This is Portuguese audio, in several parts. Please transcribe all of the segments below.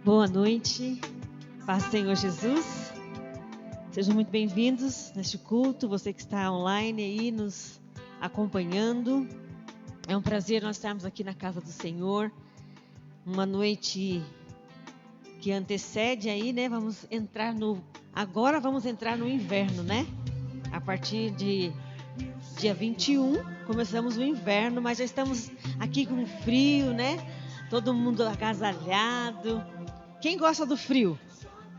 Boa noite, paz do Senhor Jesus. Sejam muito bem-vindos neste culto, você que está online aí nos acompanhando. É um prazer nós estarmos aqui na casa do Senhor. Uma noite que antecede aí, né? Agora vamos entrar no inverno, né? A partir de dia 21, começamos o inverno, mas já estamos aqui com frio, né? Todo mundo agasalhado. Quem gosta do frio?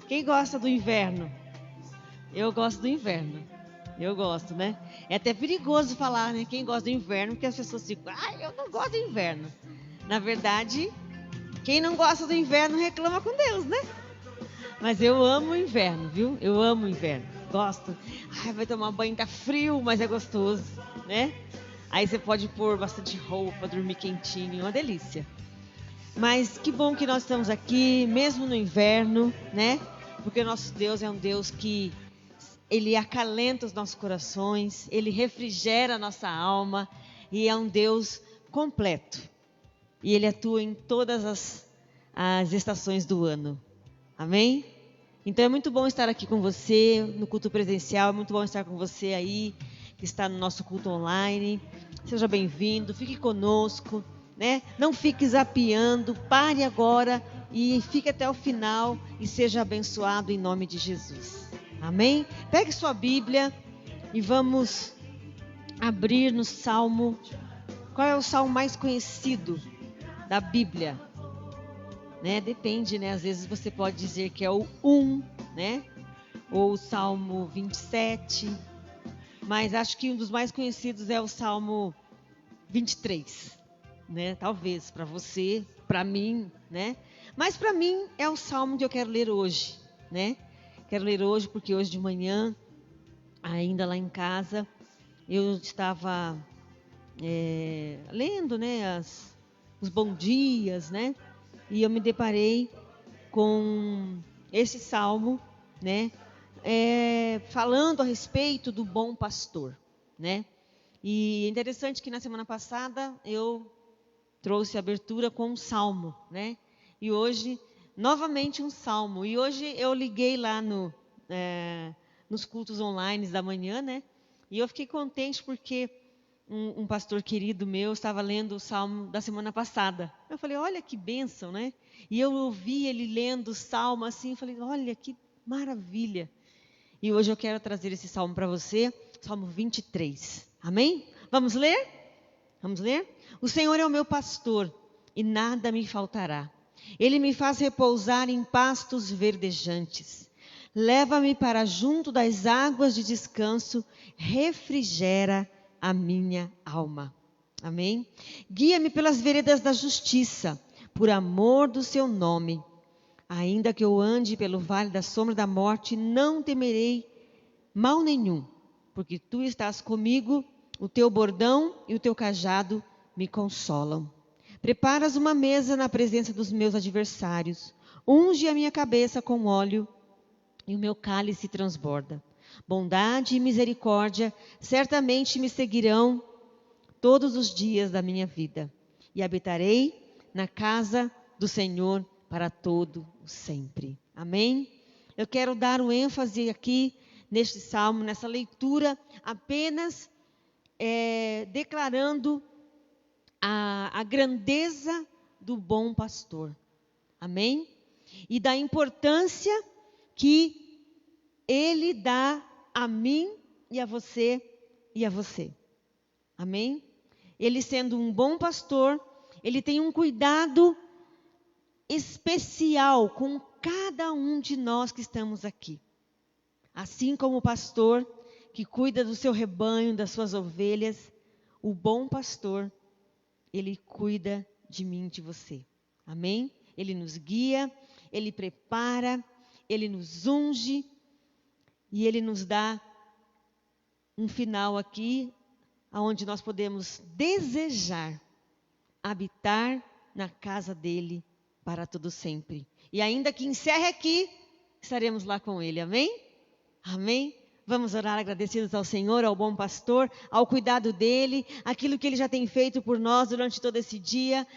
Quem gosta do inverno? Eu gosto do inverno. Eu gosto, né? É até perigoso falar, né? Quem gosta do inverno, porque as pessoas ficam, eu não gosto do inverno. Na verdade, quem não gosta do inverno reclama com Deus, né? Mas eu amo o inverno, viu? Eu amo o inverno. Gosto. Vai tomar banho, tá frio, mas é gostoso, né? Aí você pode pôr bastante roupa, dormir quentinho, uma delícia. Mas que bom que nós estamos aqui, mesmo no inverno, né? Porque nosso Deus é um Deus que Ele acalenta os nossos corações, Ele refrigera a nossa alma e é um Deus completo. E Ele atua em todas as estações do ano. Amém? Então é muito bom estar aqui com você no culto presencial, é muito bom estar com você aí, que está no nosso culto online. Seja bem-vindo, fique conosco. Né? Não fique zapeando, pare agora e fique até o final e seja abençoado em nome de Jesus. Amém? Pegue sua Bíblia e vamos abrir no Salmo. Qual é o salmo mais conhecido da Bíblia? Né? Depende, né? Às vezes você pode dizer que é o 1, né? Ou o Salmo 27. Mas acho que um dos mais conhecidos é o Salmo 23. Né? Talvez para você, para mim, né? Mas para mim é o salmo que eu quero ler hoje, né? Quero ler hoje porque hoje de manhã, ainda lá em casa, eu estava lendo, né? Os bons dias, né? E eu me deparei com esse salmo, né? Falando a respeito do bom pastor, né? E é interessante que na semana passada eu trouxe a abertura com um salmo, né? E hoje, novamente um salmo. E hoje eu liguei lá nos cultos online da manhã, né? E eu fiquei contente porque um pastor querido meu estava lendo o salmo da semana passada. Eu falei, olha que bênção, né? E eu ouvi ele lendo o salmo assim, falei, olha que maravilha. E hoje eu quero trazer esse salmo para você, Salmo 23. Amém? Vamos ler? Vamos ler? O Senhor é o meu pastor e nada me faltará. Ele me faz repousar em pastos verdejantes. Leva-me para junto das águas de descanso, refrigera a minha alma. Amém? Guia-me pelas veredas da justiça, por amor do seu nome. Ainda que eu ande pelo vale da sombra da morte, não temerei mal nenhum, porque tu estás comigo, o teu bordão e o teu cajado me consolam. Preparas uma mesa na presença dos meus adversários. Unge a minha cabeça com óleo e o meu cálice transborda. Bondade e misericórdia certamente me seguirão todos os dias da minha vida. E habitarei na casa do Senhor para todo o sempre. Amém? Eu quero dar um ênfase aqui neste salmo, nessa leitura, apenas declarando a grandeza do bom pastor. Amém? E da importância que ele dá a mim e a você e a você. Amém? Ele sendo um bom pastor, ele tem um cuidado especial com cada um de nós que estamos aqui. Assim como o pastor que cuida do seu rebanho, das suas ovelhas, o bom pastor, ele cuida de mim e de você. Amém? Ele nos guia, ele prepara, ele nos unge e ele nos dá um final aqui, onde nós podemos desejar habitar na casa dele para todo sempre. E ainda que encerre aqui, estaremos lá com ele. Amém? Amém? Vamos orar agradecidos ao Senhor, ao bom pastor, ao cuidado dele, aquilo que ele já tem feito por nós durante todo esse dia.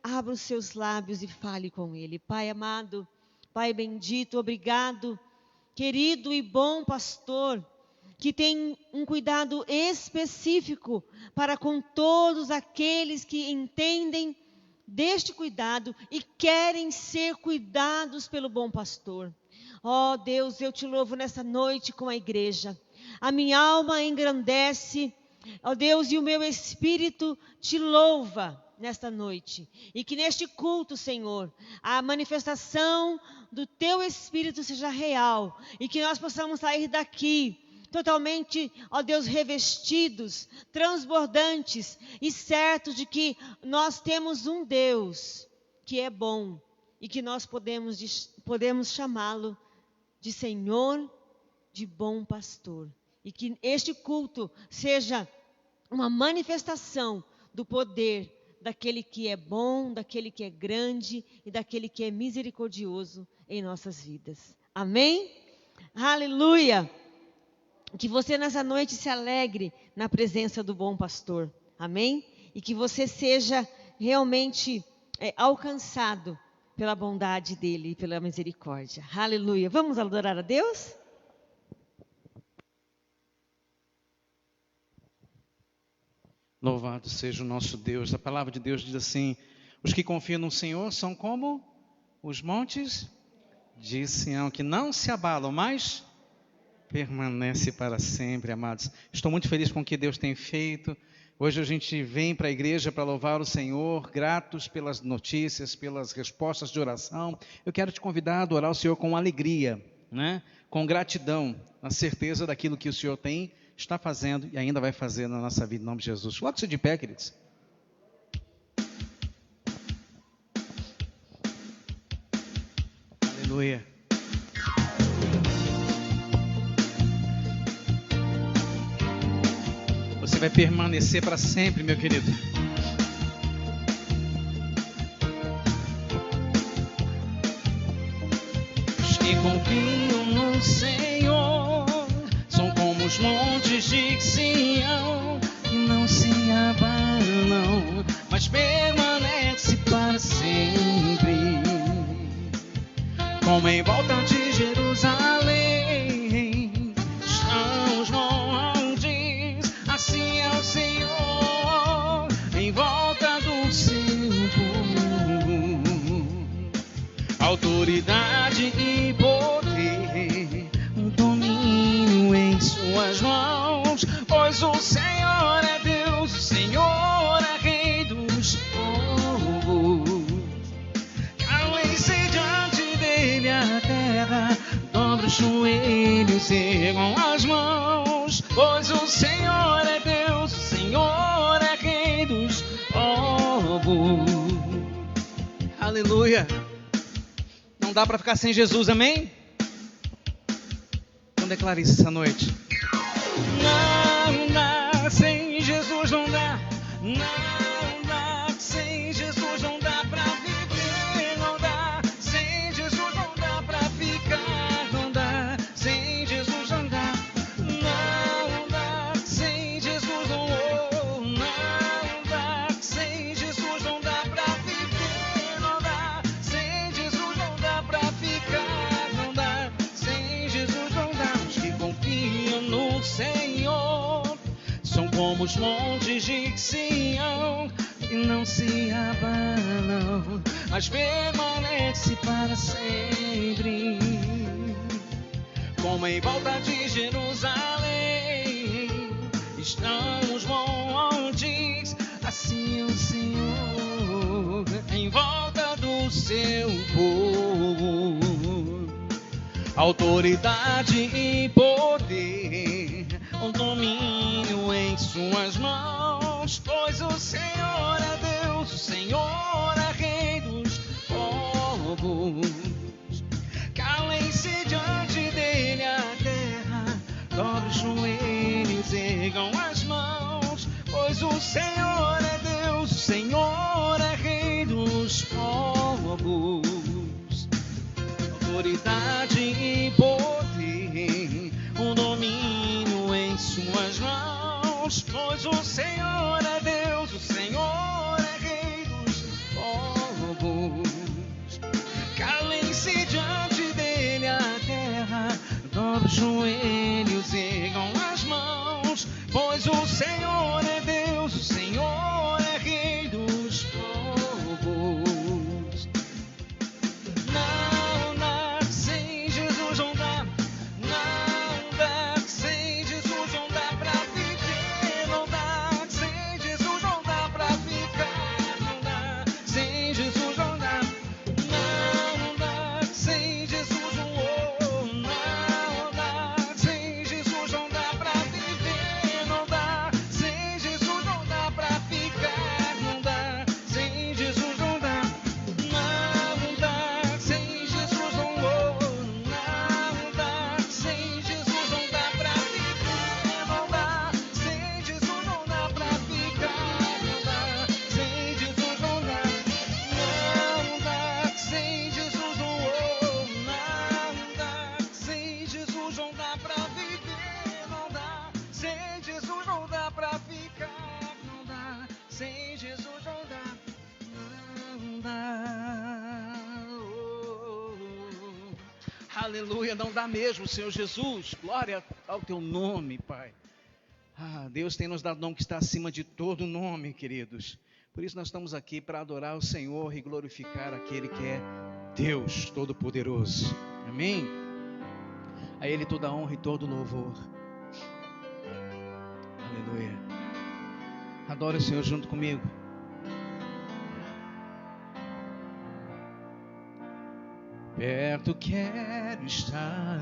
Abra os seus lábios e fale com ele. Pai amado, Pai bendito, obrigado, querido e bom pastor, que tem um cuidado específico para com todos aqueles que entendem deste cuidado e querem ser cuidados pelo bom pastor. Ó Deus, eu te louvo nessa noite com a igreja. A minha alma engrandece, ó Deus, e o meu espírito te louva nesta noite. E que neste culto, Senhor, a manifestação do teu Espírito seja real. E que nós possamos sair daqui totalmente, ó Deus, revestidos, transbordantes e certos de que nós temos um Deus que é bom e que nós podemos chamá-lo de Senhor, de bom pastor. E que este culto seja uma manifestação do poder daquele que é bom, daquele que é grande e daquele que é misericordioso em nossas vidas. Amém? Aleluia! Que você nessa noite se alegre na presença do bom pastor. Amém? E que você seja realmente alcançado pela bondade dele e pela misericórdia. Aleluia! Vamos adorar a Deus? Louvado seja o nosso Deus. A palavra de Deus diz assim: os que confiam no Senhor são como os montes de Sião, que não se abalam, mas permanece para sempre, amados. Estou muito feliz com o que Deus tem feito. Hoje a gente vem para a igreja para louvar o Senhor, gratos pelas notícias, pelas respostas de oração. Eu quero te convidar a adorar o Senhor com alegria, né? Com gratidão, na certeza daquilo que o Senhor está fazendo e ainda vai fazer na nossa vida, em nome de Jesus. Coloque-se de pé, queridos. Aleluia. Você vai permanecer para sempre, meu querido. Os que confiam no Senhor são como os montes de Sião, que não se abalam, mas permanece para sempre. Como em volta de Jerusalém estão os montes, assim é o Senhor em volta do seu povo. Autoridade e poder, um domínio em suas mãos, pois o Senhor é Deus, o Senhor é Rei dos povos. Calem-se diante dele a terra, dobre os joelhos, ergam as mãos, pois o Senhor é Deus, o Senhor é Rei dos povos. Aleluia! Não dá para ficar sem Jesus, amém? Então declare isso essa noite. Não dá, sem Jesus não dá. Não dá, sem Jesus não dá pra viver. Não dá, sem Jesus não dá pra ficar. Não dá, sem Jesus não dá. Não dá, sem Jesus não dá, sem Jesus não dá pra viver. Não dá, sem Jesus não dá pra ficar. Não dá, sem Jesus não dá. Os que confiam no Senhor são como os montes de Sião, que não se abalam, mas permanece para sempre. Como em volta de Jerusalém estão os montes, assim o Senhor em volta do seu povo. Autoridade e poder, um domínio em suas mãos, pois o Senhor é Deus, o Senhor é Rei dos povos. Calem-se diante dele a terra, dobre os joelhos, ergam as mãos, pois o Senhor é Deus, o Senhor é Rei dos povos. Autoridade e poder, um domínio em suas mãos, pois o Senhor é Deus, o Senhor é Rei dos povos. Calem-se diante Sem Jesus não dá, não dá. Aleluia, não dá mesmo, Senhor Jesus. Glória ao teu nome, Pai. Deus tem nos dado nome que está acima de todo nome, queridos. Por isso nós estamos aqui para adorar o Senhor e glorificar aquele que é Deus Todo-Poderoso. Amém? A Ele toda a honra e todo louvor. Aleluia. Adore o Senhor junto comigo. Perto quero estar,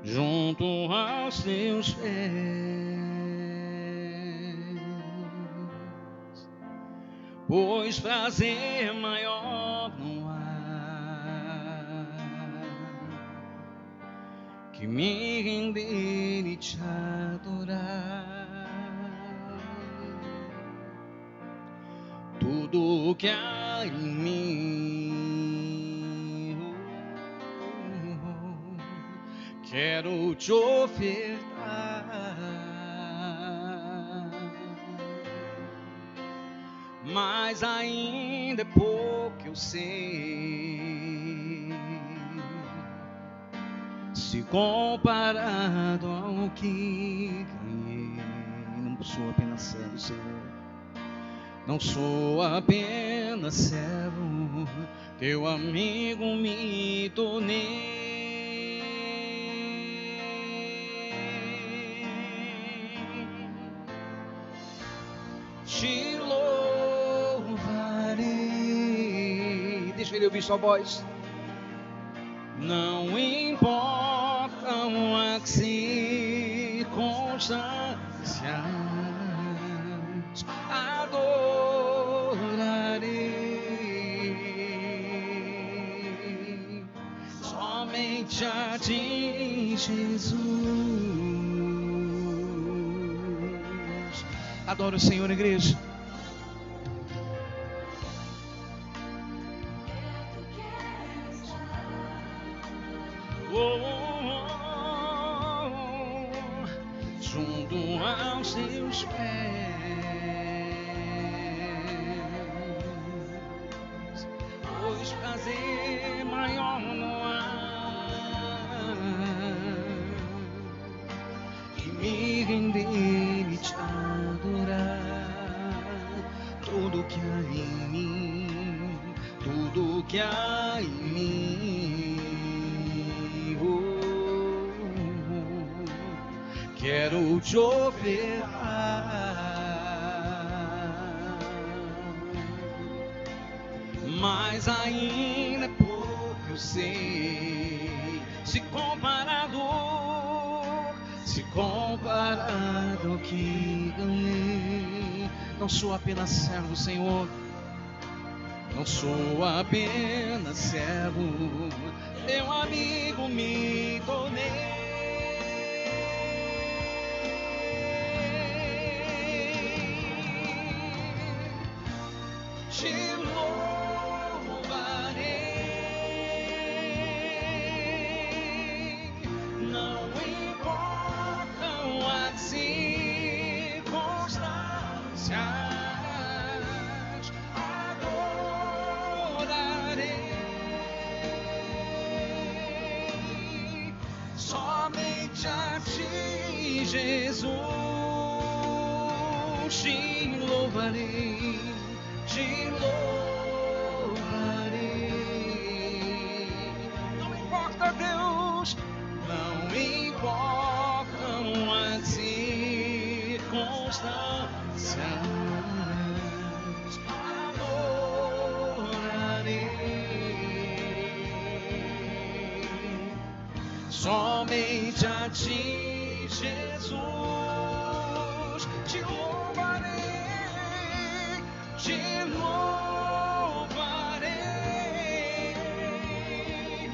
junto aos teus pés, pois prazer maior não há que me render e te adorar. Tudo que há em mim, quero te ofertar, mas ainda é pouco eu sei, se comparado ao que ganhei. Não sou apenas servo, Senhor. Não sou apenas servo, teu amigo me tornei. Te louvarei. Deixa ele ouvir sua voz. Não importam as circunstâncias, adorarei somente a ti, Jesus. Adoro o Senhor, igreja. Junto aos teus pés, pois prazer maior não há que me render e te adorar. Tudo que há em mim, tudo que há em mim, quero te ofertar, mas ainda é pouco eu sei, se comparado ao que ganhei. Não sou apenas servo, Senhor. Não sou apenas servo, teu amigo me tornei. Te louvarei, não importam as circunstâncias, adorarei somente a ti, Jesus. Te louvarei, te louvarei. Não importa, Deus, não importam as circunstâncias, adorarei somente a ti, Jesus. Te louvarei, te louvarei.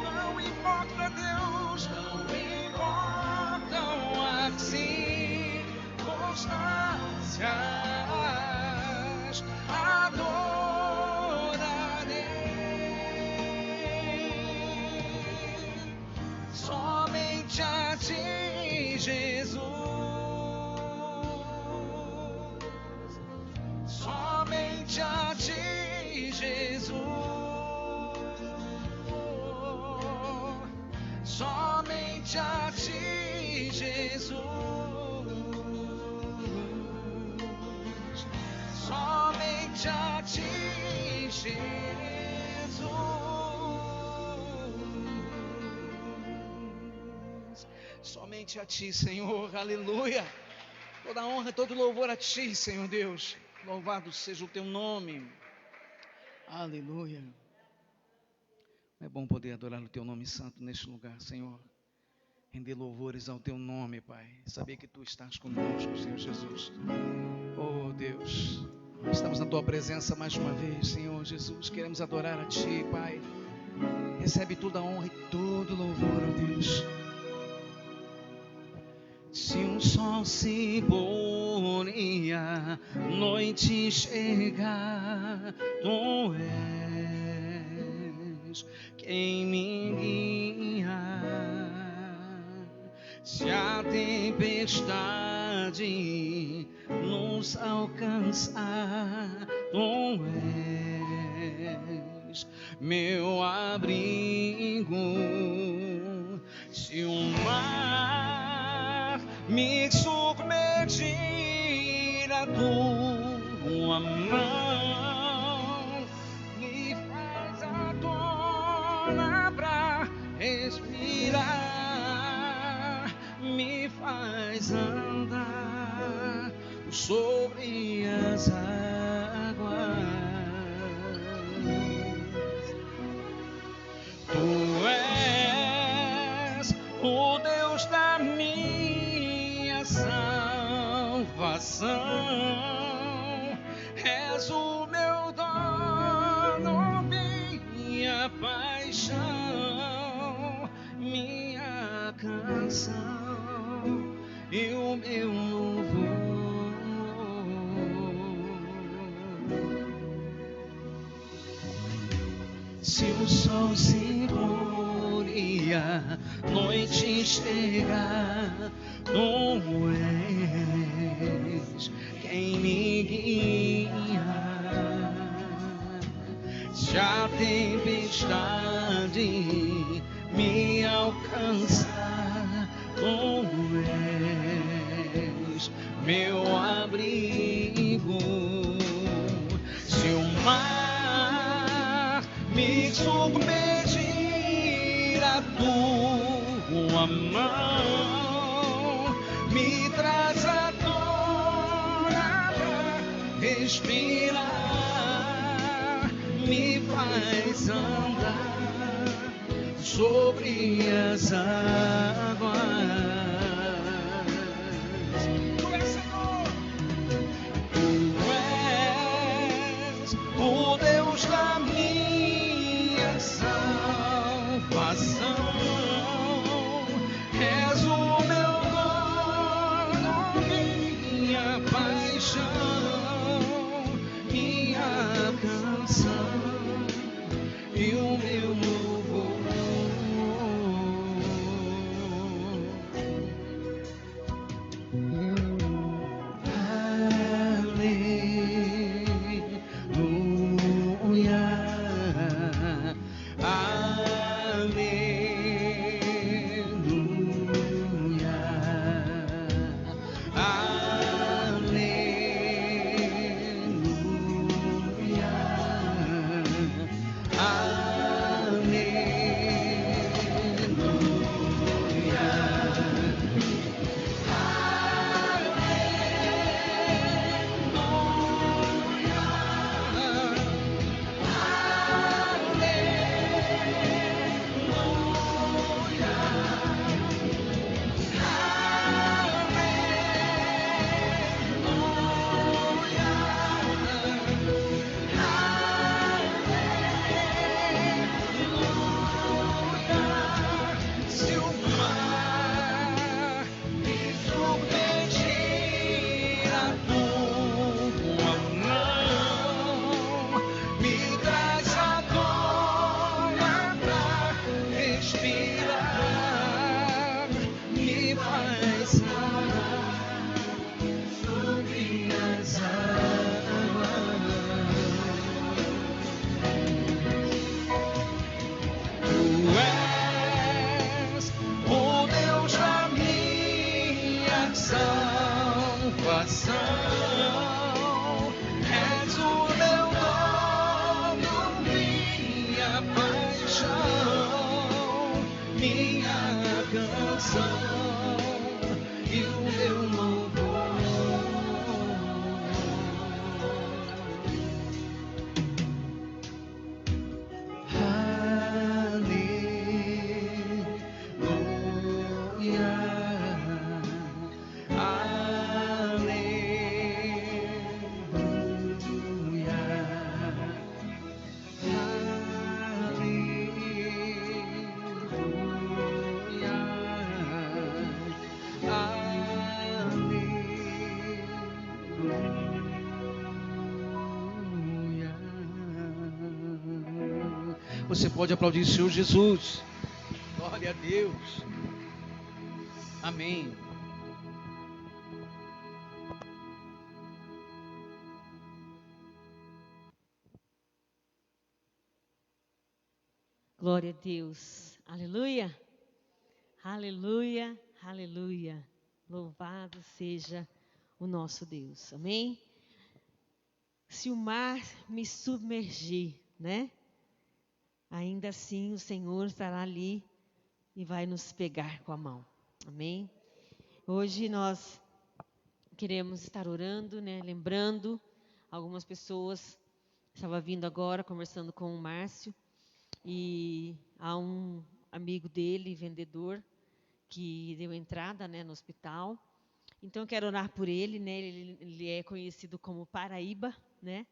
Não importa, Deus, não importam as circunstâncias, adorarei somente a ti, Jesus. Jesus, somente a ti, Jesus, somente a ti, Jesus, somente a ti, Senhor, aleluia. Toda honra, todo louvor a ti, Senhor Deus. Louvado seja o teu nome. Aleluia. É bom poder adorar o teu nome santo neste lugar, Senhor. Render louvores ao teu nome, Pai. Saber que tu estás conosco, Senhor Jesus. Oh, Deus. Estamos na tua presença mais uma vez, Senhor Jesus. Queremos adorar a ti, Pai. Recebe toda a honra e todo louvor, oh Deus. Se o sol se pôr e a noite chegar, tu és quem me guia. Se a tempestade nos alcançar, tu és meu abrigo. Se o mar me submergir, a tua mão me faz a tona pra respirar, me faz andar sobre as águas. Tu és o Deus da minha salvação, és o meu dono, minha paixão, minha canção e o meu louvor. Se o sol se pôr e a noite chegar, tu és quem me guia. Se a tempestade me alcançar, tu és meu abrigo. Se o mar me submergir, a tua mão me traz a tona pra respirar, me faz andar sobre as águas. Tu és, Senhor, tu és o Deus da minha salvação, és o meu dono, minha paixão, minha canção e o meu louvor. salvação. És o meu dono, minha paixão, minha canção e o meu louvor. Você pode aplaudir o Senhor Jesus. Glória a Deus. Amém. Glória a Deus. Aleluia. Aleluia. Aleluia. Louvado seja o nosso Deus. Amém? Se o mar me submergir, né? Ainda assim o Senhor estará ali e vai nos pegar com a mão. Amém? Hoje nós queremos estar orando, né? Lembrando algumas pessoas. Estava vindo agora conversando com o Márcio e há um amigo dele, vendedor, que deu entrada, né, no hospital. Então eu quero orar por ele, né? Ele é conhecido como Paraíba, né?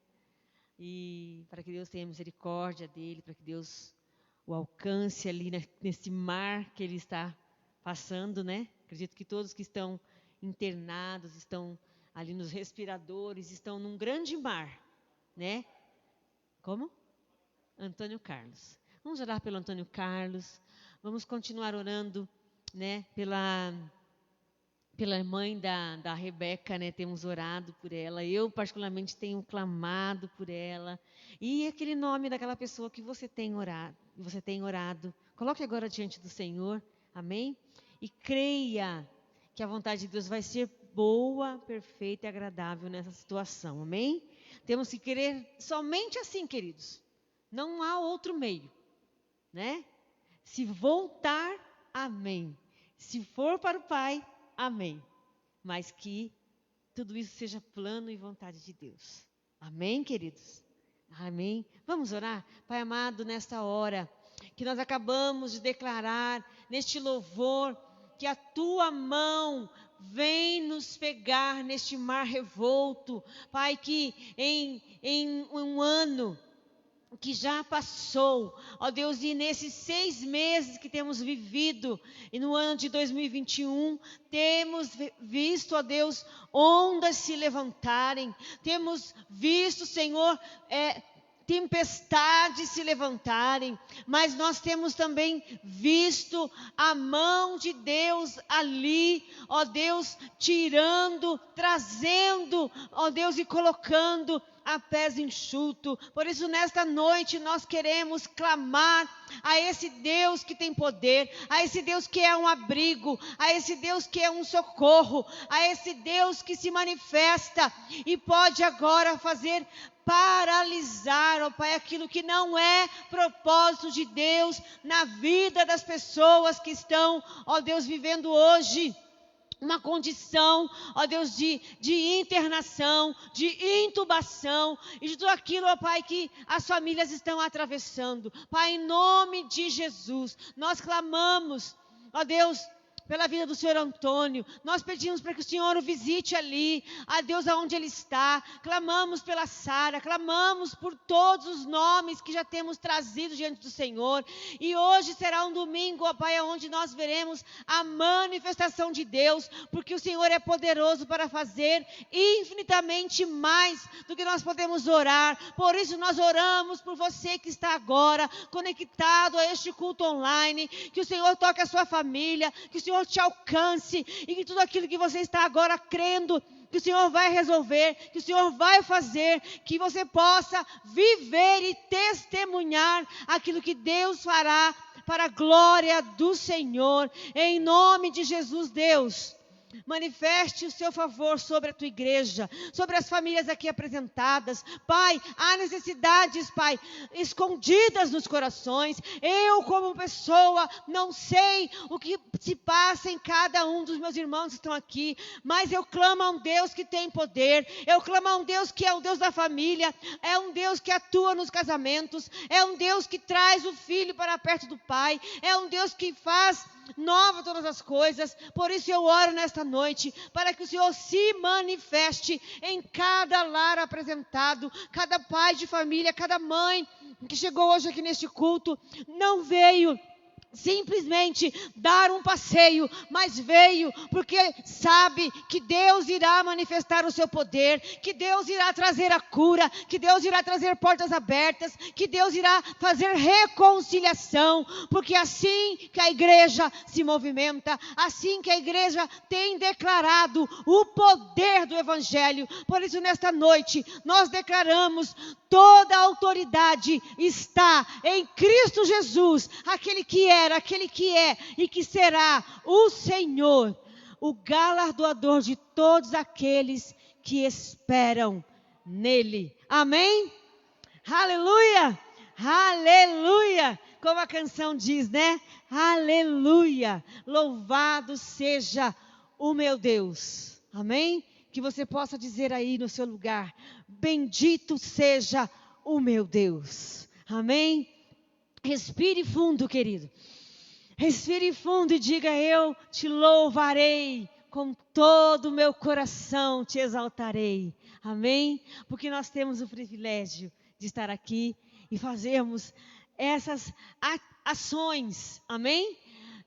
E para que Deus tenha misericórdia dele, para que Deus o alcance ali nesse mar que ele está passando, né? Acredito que todos que estão internados, estão ali nos respiradores, estão num grande mar, né? Como? Antônio Carlos. Vamos orar pelo Antônio Carlos, vamos continuar orando, né? Pela mãe da Rebeca, né? Temos orado por ela. Eu, particularmente, tenho clamado por ela. E aquele nome daquela pessoa que você tem orado. Coloque agora diante do Senhor. Amém? E creia que a vontade de Deus vai ser boa, perfeita e agradável nessa situação. Amém? Temos que querer somente assim, queridos. Não há outro meio, né? Se voltar, amém. Se for para o Pai, amém. Mas que tudo isso seja plano e vontade de Deus. Amém, queridos? Amém. Vamos orar? Pai amado, nesta hora que nós acabamos de declarar, neste louvor, que a Tua mão vem nos pegar neste mar revolto. Pai, que em um ano que já passou, ó Deus, e nesses 6 meses que temos vivido, e no ano de 2021, temos visto, ó Deus, ondas se levantarem, temos visto, Senhor, tempestades se levantarem, mas nós temos também visto a mão de Deus ali, ó Deus, tirando, trazendo, ó Deus, e colocando a pés enxuto. Por isso, nesta noite, nós queremos clamar a esse Deus que tem poder, a esse Deus que é um abrigo, a esse Deus que é um socorro, a esse Deus que se manifesta e pode agora fazer paralisar, ó Pai, aquilo que não é propósito de Deus na vida das pessoas que estão, ó Deus, vivendo hoje uma condição, ó Deus, de internação, de intubação e de tudo aquilo, ó Pai, que as famílias estão atravessando. Pai, em nome de Jesus, nós clamamos, ó Deus, pela vida do Senhor Antônio, nós pedimos para que o Senhor o visite ali, a Deus aonde ele está, clamamos pela Sara, clamamos por todos os nomes que já temos trazido diante do Senhor, e hoje será um domingo, ó Pai, onde nós veremos a manifestação de Deus, porque o Senhor é poderoso para fazer infinitamente mais do que nós podemos orar. Por isso nós oramos por você que está agora conectado a este culto online, que o Senhor toque a sua família, que o Senhor te alcance e que tudo aquilo que você está agora crendo que o Senhor vai resolver, que o Senhor vai fazer, que você possa viver e testemunhar aquilo que Deus fará para a glória do Senhor, em nome de Jesus. Deus, manifeste o seu favor sobre a tua igreja, sobre as famílias aqui apresentadas. Pai, há necessidades, Pai, escondidas nos corações. Eu, como pessoa, não sei o que se passa em cada um dos meus irmãos que estão aqui, mas eu clamo a um Deus que tem poder, eu clamo a um Deus que é o Deus da família, é um Deus que atua nos casamentos, é um Deus que traz o filho para perto do Pai, é um Deus que faz nova todas as coisas. Por isso eu oro nesta noite, para que o Senhor se manifeste em cada lar apresentado, cada pai de família, cada mãe que chegou hoje aqui neste culto, não veio simplesmente dar um passeio, mas veio porque sabe que Deus irá manifestar o seu poder, que Deus irá trazer a cura, que Deus irá trazer portas abertas, que Deus irá fazer reconciliação, porque assim que a igreja se movimenta, assim que a igreja tem declarado o poder do Evangelho. Por isso, nesta noite, nós declaramos: toda a autoridade está em Cristo Jesus, aquele que era, aquele que é e que será o Senhor, o galardoador de todos aqueles que esperam nele. Amém? Aleluia! Aleluia! Como a canção diz, né? Aleluia! Louvado seja o meu Deus. Amém? Que você possa dizer aí no seu lugar: bendito seja o meu Deus. Amém? Respire fundo, querido. Respire fundo e diga: eu te louvarei com todo o meu coração, te exaltarei. Amém? Porque nós temos o privilégio de estar aqui e fazermos essas ações. Amém?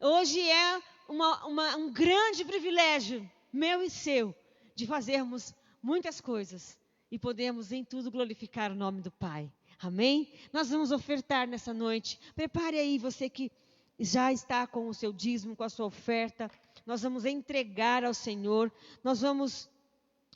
Hoje é um grande privilégio, meu e seu, de fazermos muitas coisas e podemos em tudo glorificar o nome do Pai. Amém? Nós vamos ofertar nessa noite. Prepare aí, você que já está com o seu dízimo, com a sua oferta. Nós vamos entregar ao Senhor. Nós vamos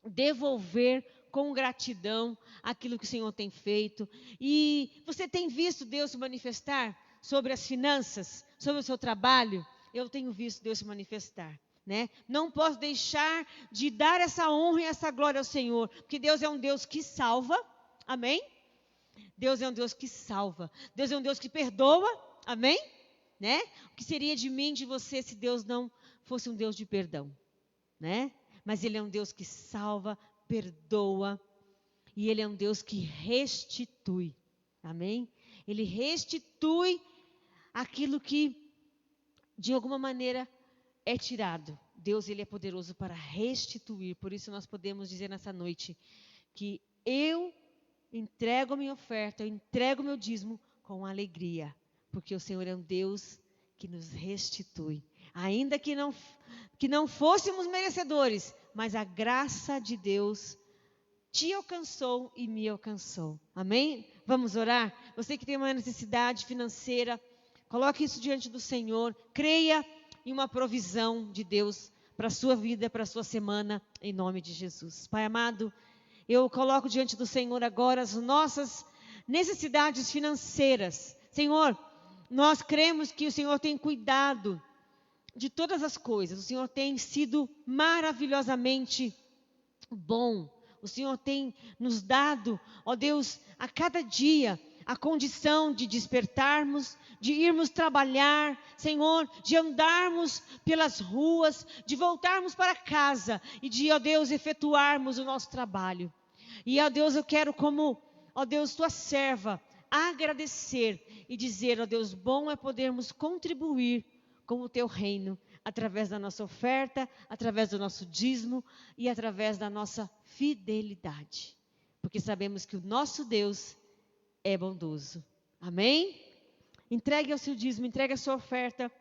devolver com gratidão aquilo que o Senhor tem feito. E você tem visto Deus se manifestar sobre as finanças, sobre o seu trabalho? Eu tenho visto Deus se manifestar. Né? Não posso deixar de dar essa honra e essa glória ao Senhor, porque Deus é um Deus que salva. Amém? Deus é um Deus que salva. Deus é um Deus que perdoa. Amém? Né? O que seria de mim, de você, se Deus não fosse um Deus de perdão? Né? Mas Ele é um Deus que salva, perdoa, e Ele é um Deus que restitui. Amém? Ele restitui aquilo que, de alguma maneira, é tirado. Deus, Ele é poderoso para restituir. Por isso nós podemos dizer nessa noite que eu entrego a minha oferta, eu entrego o meu dízimo com alegria, porque o Senhor é um Deus que nos restitui. Ainda que não fôssemos merecedores, mas a graça de Deus te alcançou e me alcançou. Amém? Vamos orar? Você que tem uma necessidade financeira, coloque isso diante do Senhor. Creia em uma provisão de Deus para a sua vida, para a sua semana, em nome de Jesus. Pai amado, eu coloco diante do Senhor agora as nossas necessidades financeiras. Senhor, nós cremos que o Senhor tem cuidado de todas as coisas. O Senhor tem sido maravilhosamente bom. O Senhor tem nos dado, ó Deus, a cada dia, a condição de despertarmos, de irmos trabalhar, Senhor, de andarmos pelas ruas, de voltarmos para casa e de, ó Deus, efetuarmos o nosso trabalho. E, ó Deus, eu quero como, ó Deus, tua serva, agradecer e dizer, ó Deus, bom é podermos contribuir com o teu reino, através da nossa oferta, através do nosso dízimo e através da nossa fidelidade. Porque sabemos que o nosso Deus é bondoso. Amém? Entregue o seu dízimo, entregue a sua oferta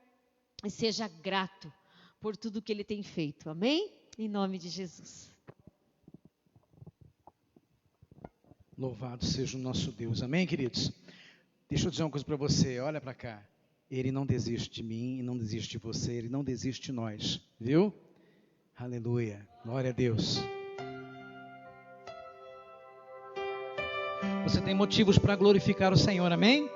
e seja grato por tudo que Ele tem feito. Amém? Em nome de Jesus. Louvado seja o nosso Deus. Amém, queridos? Deixa eu dizer uma coisa para você. Olha para cá. Ele não desiste de mim, não desiste de você, Ele não desiste de nós. Viu? Aleluia. Glória a Deus. Você tem motivos para glorificar o Senhor, amém?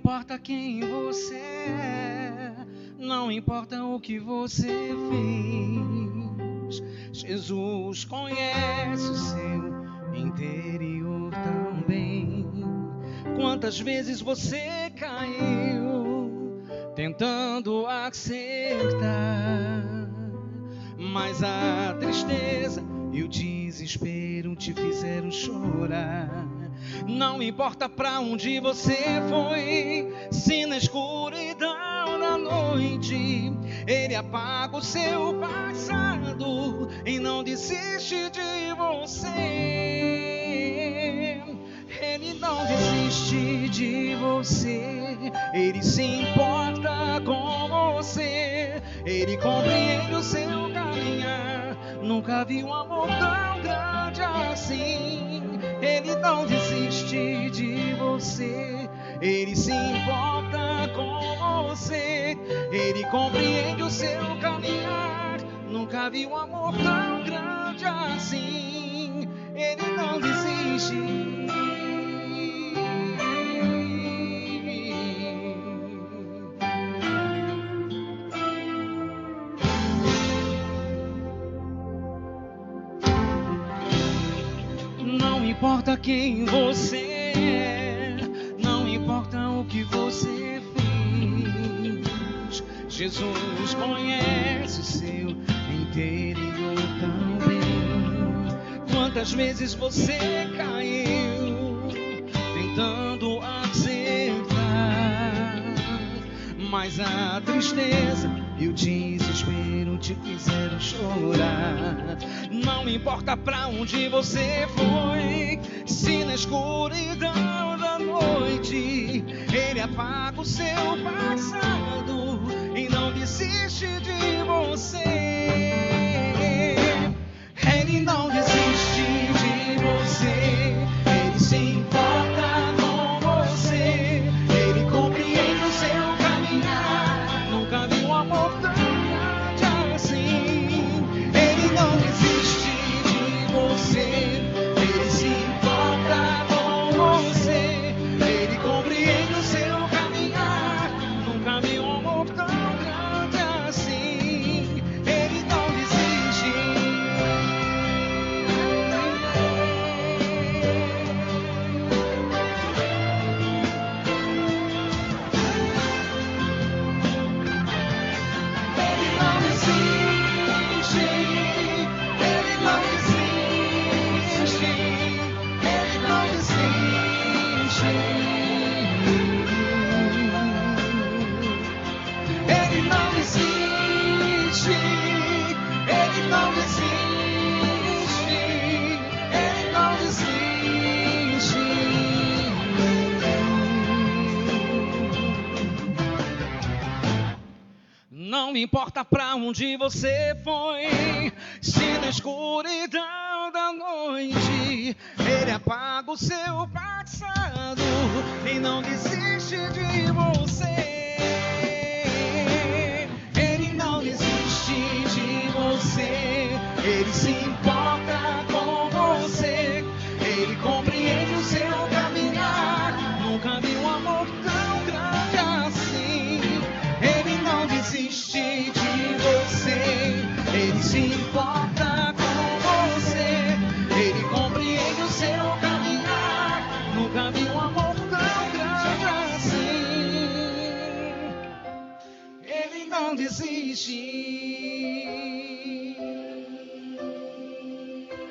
importa quem você é, não importa o que você fez, Jesus conhece o seu interior tão bem. Quantas vezes você caiu tentando acertar, mas a tristeza e o desespero te fizeram chorar. Não importa pra onde você foi, se na escuridão da noite Ele apaga o seu passado e não desiste de você. Ele não desiste de você, Ele se importa com você, Ele compreende o seu caminhar. Nunca vi um amor tão grande assim. Ele não desiste de você, Ele se importa com você, Ele compreende o seu caminhar. Nunca vi um amor tão grande assim. Ele não desiste. Não importa quem você é, não importa o que você fez, Jesus conhece o seu interior tão bem. Quantas vezes você caiu tentando acertar, mas a tristeza e o desespero te fizeram chorar. Não importa pra onde você foi, se na escuridão da noite Ele apaga o seu passado e não desiste de você. Ele não desiste de você, Ele se importa com você, Ele compreende o seu caminhar. Nunca vi um amor tão grande assim. Ele não desiste de você, Ele se importa com você, Ele compreende o seu caminhar. Nunca vi um amor tão grande assim. Ele não desiste. Ele não desiste. Ele não desiste. Ele não desiste. Ele não desiste. Ele não desiste. Ele não desiste. Não importa pra onde você foi, se na escuridão da noite Ele apaga o seu passado e não desiste de você. Ele não desiste de você, Ele se importa com você, Ele compreende o seu caminhar. Nunca vi um amor tão grande assim. Ele não desiste de você, Ele se importa com você, Ele compreende o seu caminhar. Nunca vi um amor tão grande assim. Ele não desiste.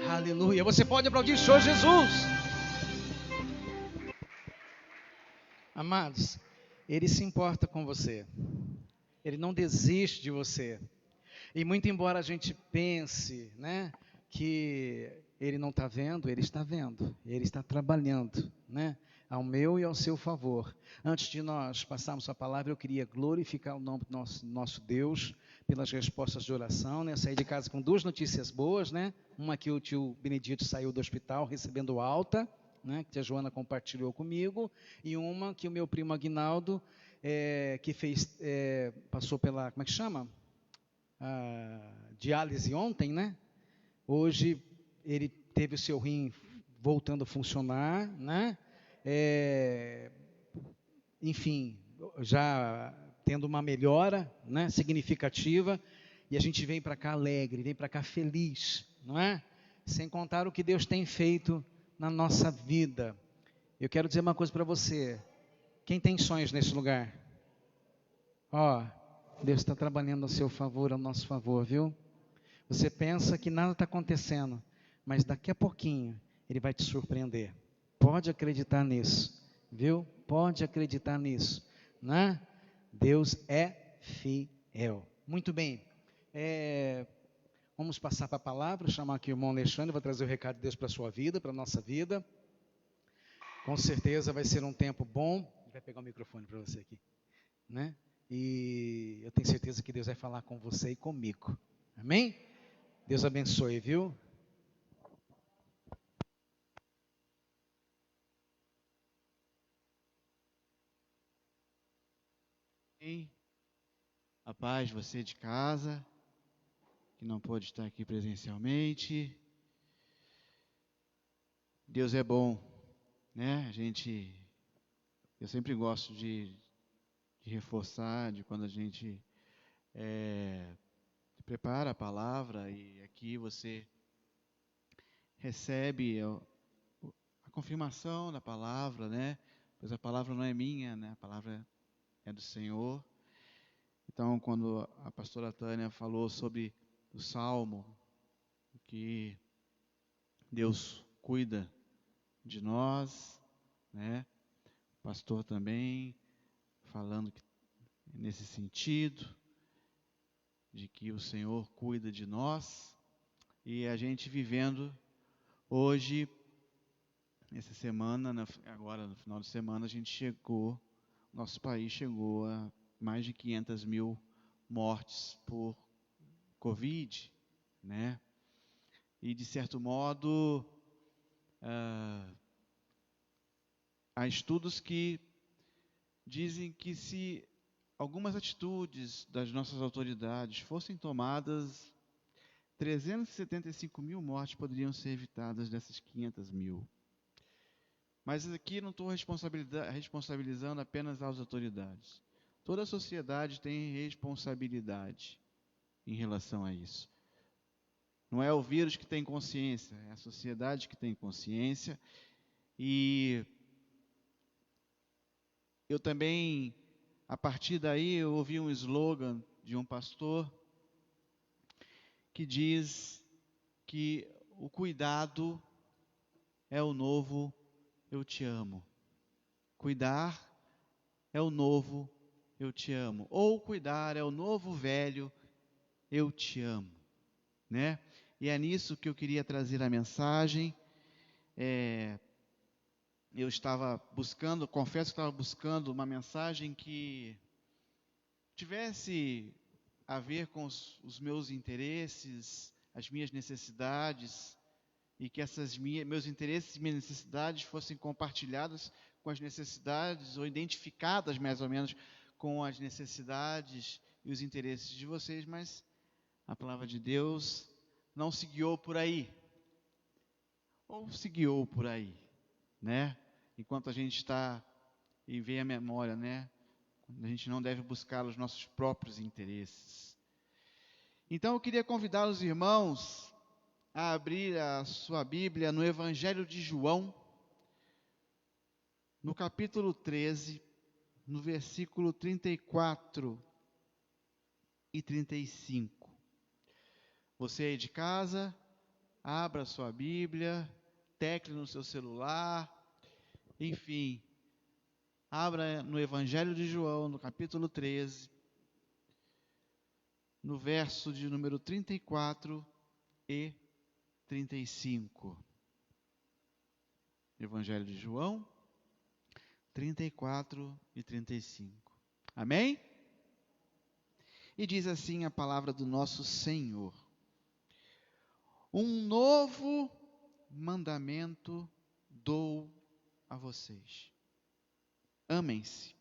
Aleluia. Você pode aplaudir o Senhor Jesus. Amados, Ele se importa com você. Ele não desiste de você. E muito embora a gente pense, né, que Ele não está vendo, Ele está vendo. Ele está trabalhando, né, ao meu e ao seu favor. Antes de nós passarmos a palavra, eu queria glorificar o nome do nosso Deus pelas respostas de oração, né? Eu saí de casa com duas notícias boas, né? Uma que o tio Benedito saiu do hospital recebendo alta, né, que a Joana compartilhou comigo, e uma que o meu primo Aguinaldo, que fez, passou pela, como é que chama? Diálise ontem, né? Hoje ele teve o seu rim voltando a funcionar, né? enfim, já tendo uma melhora, né, significativa, e a gente vem para cá alegre, vem para cá feliz, não é? Sem contar o que Deus tem feito na nossa vida. Eu quero dizer uma coisa para você. Quem tem sonhos nesse lugar? Ó, Deus está trabalhando a seu favor, ao nosso favor, viu? Você pensa que nada está acontecendo, mas daqui a pouquinho Ele vai te surpreender. Pode acreditar nisso, viu? Pode acreditar nisso, né? Deus é fiel. Muito bem. Vamos passar para a palavra, chamar aqui o irmão Alexandre, vou trazer o recado de Deus para a sua vida, para a nossa vida. Com certeza vai ser um tempo bom. Ele vai pegar o microfone para você aqui, né? E eu tenho certeza que Deus vai falar com você e comigo. Amém? Deus abençoe, viu? A paz, você de casa, que não pôde estar aqui presencialmente. Deus é bom, né? Eu sempre gosto de reforçar, de quando a gente prepara a palavra e aqui você recebe a confirmação da palavra, né? Pois a palavra não é minha, né? A palavra é do Senhor. Então, quando a pastora Tânia falou sobre o Salmo, que Deus cuida de nós, né? O pastor também falando nesse sentido, de que o Senhor cuida de nós, e a gente vivendo hoje, essa semana, agora no final de semana, nosso país chegou a mais de 500 mil mortes por Covid, né? E de certo modo, há estudos que dizem que se algumas atitudes das nossas autoridades fossem tomadas, 375 mil mortes poderiam ser evitadas dessas 500 mil. Mas aqui não estou responsabilizando apenas as autoridades. Toda a sociedade tem responsabilidade em relação a isso. Não é o vírus que tem consciência, é a sociedade que tem consciência. E eu também, a partir daí, eu ouvi um slogan de um pastor que diz que o cuidado é o novo eu te amo. Cuidar é o novo eu te amo. Ou cuidar é o novo velho eu te amo, né? E é nisso que eu queria trazer a mensagem. Eu estava buscando, confesso que estava buscando uma mensagem que tivesse a ver com os meus interesses, as minhas necessidades, e que meus interesses e minhas necessidades fossem compartilhadas com as necessidades, ou identificadas mais ou menos com as necessidades e os interesses de vocês, mas a palavra de Deus não se guiou por aí, ou se guiou por aí, né? Enquanto a gente está, e vem a memória, né? A gente não deve buscar os nossos próprios interesses. Então eu queria convidar os irmãos a abrir a sua Bíblia no Evangelho de João, no capítulo 13, no versículo 34 e 35. Você aí de casa, abra a sua Bíblia, tecle no seu celular, enfim, abra no Evangelho de João, no capítulo 13, no verso de número 34 e 35. Evangelho de João, 34 e 35. Amém? E diz assim a palavra do nosso Senhor: um novo mandamento dou a vocês. Amem-se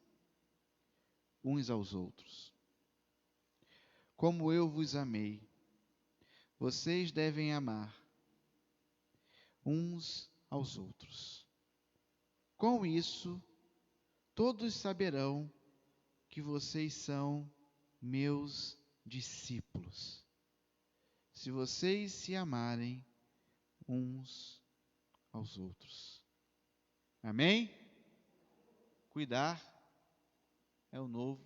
uns aos outros. Como eu vos amei, vocês devem amar uns aos outros. Com isso, todos saberão que vocês são meus discípulos, se vocês se amarem uns aos outros. Amém? Cuidar é o novo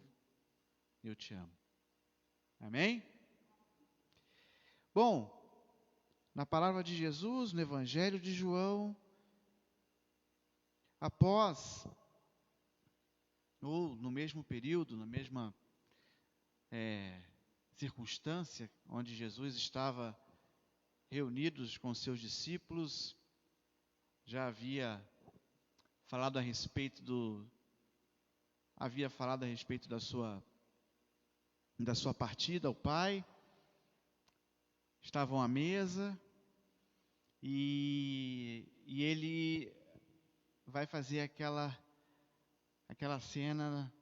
eu te amo. Amém? Bom, na palavra de Jesus, no Evangelho de João, após, ou no mesmo período, na mesma circunstância, onde Jesus estava reunido com seus discípulos, já havia falado a respeito da sua partida ao Pai. Estavam à mesa e ele vai fazer aquela cena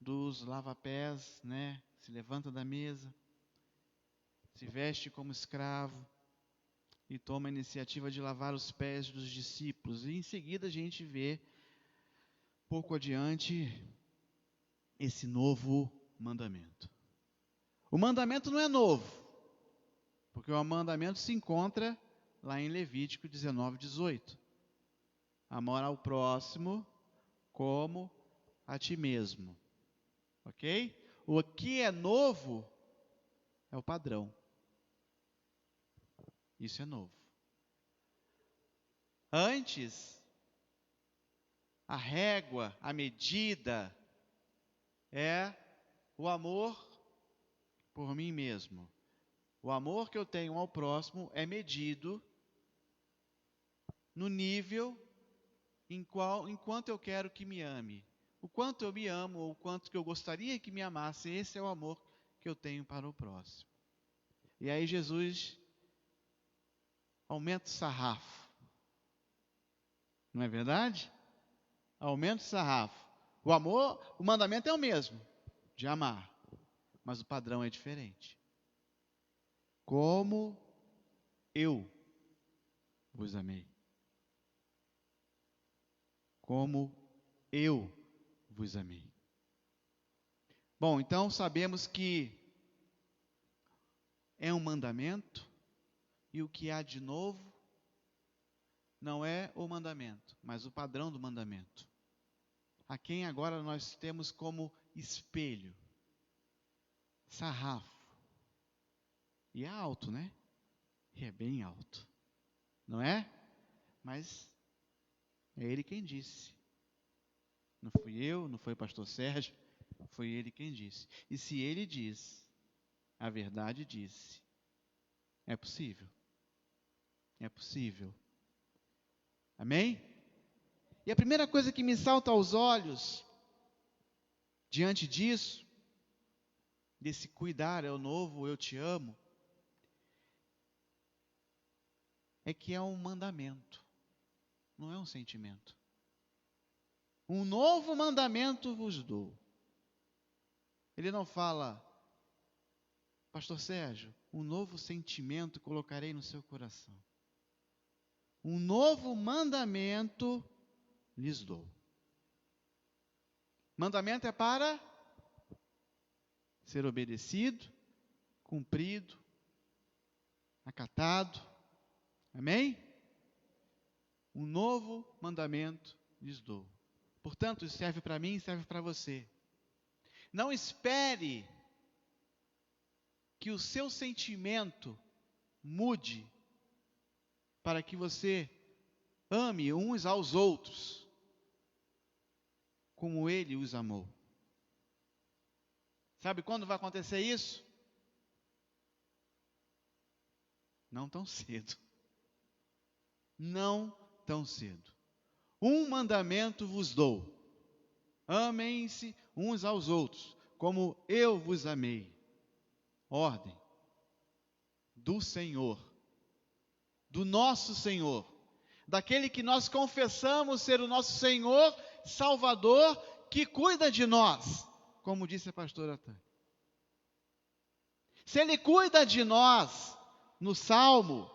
dos lava-pés, né? Se levanta da mesa, se veste como escravo e toma a iniciativa de lavar os pés dos discípulos. E em seguida a gente vê, pouco adiante, esse novo mandamento. O mandamento não é novo, porque o mandamento se encontra lá em Levítico 19:18. Amar ao próximo como a ti mesmo. Ok? O que é novo é o padrão. Isso é novo. Antes, a régua, a medida é o amor por mim mesmo. O amor que eu tenho ao próximo é medido no nível enquanto eu quero que me ame. O quanto eu me amo, ou o quanto que eu gostaria que me amasse, esse é o amor que eu tenho para o próximo. E aí Jesus aumenta o sarrafo. Não é verdade? Aumenta o sarrafo. O amor, o mandamento é o mesmo, de amar, mas o padrão é diferente. Como eu vos amei. Como eu vos amei. Bom, então sabemos que é um mandamento, e o que há de novo não é o mandamento, mas o padrão do mandamento. A quem agora nós temos como espelho, sarrafo. E é alto, né? E é bem alto, não é? Mas é ele quem disse. Não fui eu, não foi o pastor Sérgio, foi ele quem disse. E se ele diz, a verdade disse, é possível. É possível. Amém? E a primeira coisa que me salta aos olhos, diante disso, desse cuidar é o novo, eu te amo, é que é um mandamento, não é um sentimento. Um novo mandamento vos dou. Ele não fala, pastor Sérgio, um novo sentimento colocarei no seu coração. Um novo mandamento lhes dou. Mandamento é para ser obedecido, cumprido, acatado. Amém? Um novo mandamento lhes dou. Portanto, isso serve para mim e serve para você. Não espere que o seu sentimento mude para que você ame uns aos outros como ele os amou. Sabe quando vai acontecer isso? Não tão cedo. Não tão cedo. Um mandamento vos dou: amem-se uns aos outros, como eu vos amei. Ordem do Senhor, do nosso Senhor, daquele que nós confessamos ser o nosso Senhor, Salvador, que cuida de nós, como disse a pastora Tânia. Se Ele cuida de nós no Salmo,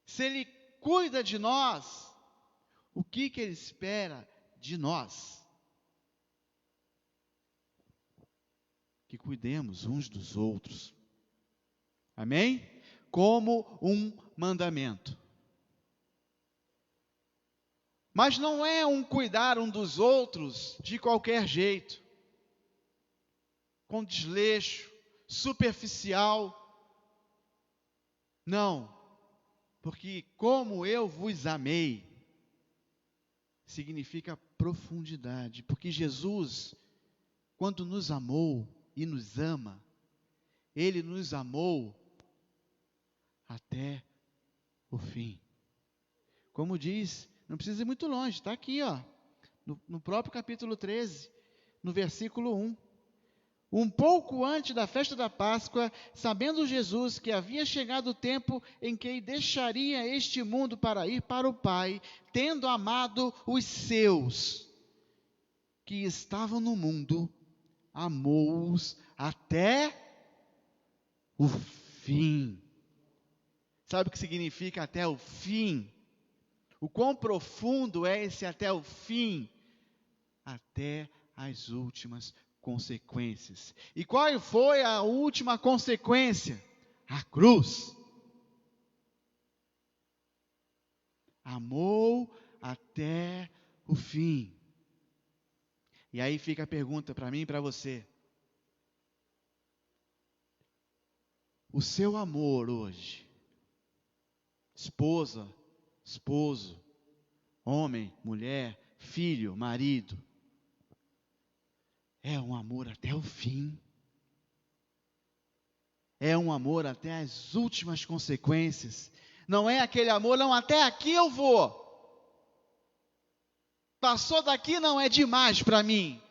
se Ele cuida de nós, O que Ele espera de nós? Que cuidemos uns dos outros. Amém? Como um mandamento. Mas não é um cuidar um dos outros de qualquer jeito, com desleixo, superficial. Não, porque como eu vos amei, significa profundidade, porque Jesus, quando nos amou e nos ama, Ele nos amou até o fim. Como diz, não precisa ir muito longe, está aqui, no próprio capítulo 13, no versículo 1. Um pouco antes da festa da Páscoa, sabendo Jesus que havia chegado o tempo em que ele deixaria este mundo para ir para o Pai, tendo amado os seus que estavam no mundo, amou-os até o fim. Sabe o que significa até o fim? O quão profundo é esse até o fim? Até as últimas consequências. E qual foi a última consequência? A cruz. Amou até o fim. E aí fica a pergunta para mim e para você. O seu amor hoje, esposa, esposo, homem, mulher, filho, marido, é um amor até o fim. É um amor até as últimas consequências. Não é aquele amor, não, até aqui eu vou. Passou daqui não é demais para mim.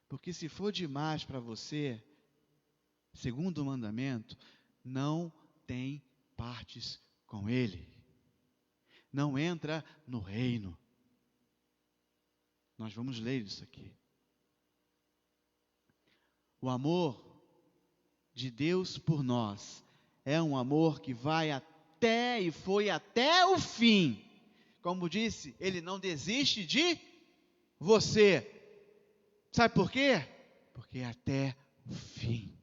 Porque se for demais para você, segundo o mandamento, não tem partes com Ele. Não entra no reino. Nós vamos ler isso aqui. O amor de Deus por nós é um amor que vai até e foi até o fim. Como disse, Ele não desiste de você. Sabe por quê? Porque é até o fim.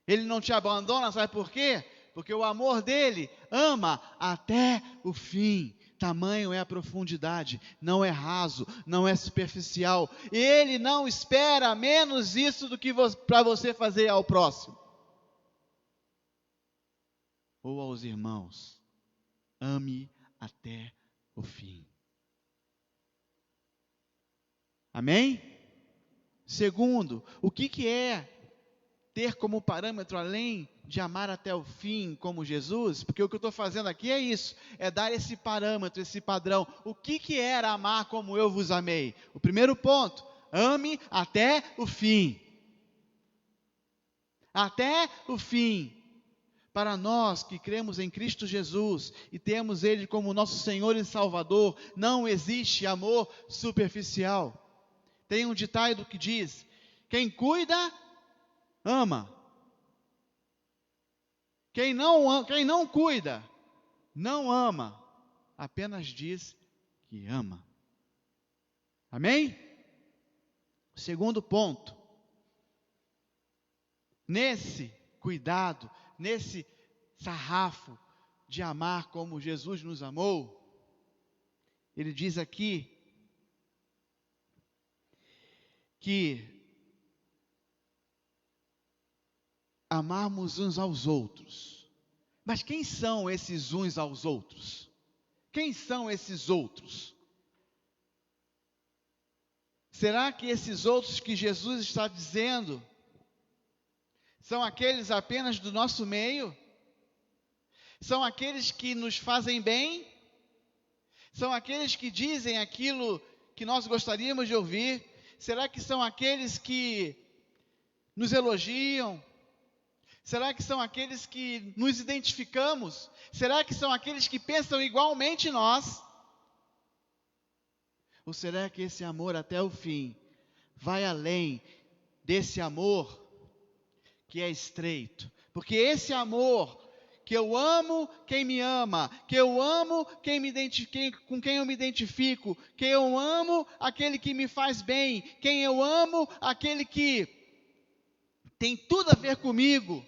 Ele não te abandona, sabe por quê? Porque o amor dele ama até o fim. Tamanho é a profundidade, não é raso, não é superficial. Ele não espera menos isso do que para você fazer ao próximo. Ou aos irmãos. Ame até o fim. Amém? Segundo, o que é ter como parâmetro, além de amar até o fim, como Jesus? Porque o que eu estou fazendo aqui é isso, é dar esse parâmetro, esse padrão. O que era amar como eu vos amei? O primeiro ponto, ame até o fim. Até o fim. Para nós que cremos em Cristo Jesus e temos Ele como nosso Senhor e Salvador, não existe amor superficial. Tem um ditado que diz, quem cuida, ama. Quem não cuida, não ama, apenas diz que ama. Amém? Segundo ponto, nesse cuidado, nesse sarrafo de amar como Jesus nos amou, ele diz aqui que amarmos uns aos outros. Mas quem são esses uns aos outros? Quem são esses outros? Será que esses outros que Jesus está dizendo são aqueles apenas do nosso meio? São aqueles que nos fazem bem? São aqueles que dizem aquilo que nós gostaríamos de ouvir? Será que são aqueles que nos elogiam? Será que são aqueles que nos identificamos? Será que são aqueles que pensam igualmente nós? Ou será que esse amor até o fim vai além desse amor que é estreito? Porque esse amor que eu amo quem me ama, que eu amo com quem eu me identifico, que eu amo aquele que me faz bem, quem eu amo aquele que tem tudo a ver comigo,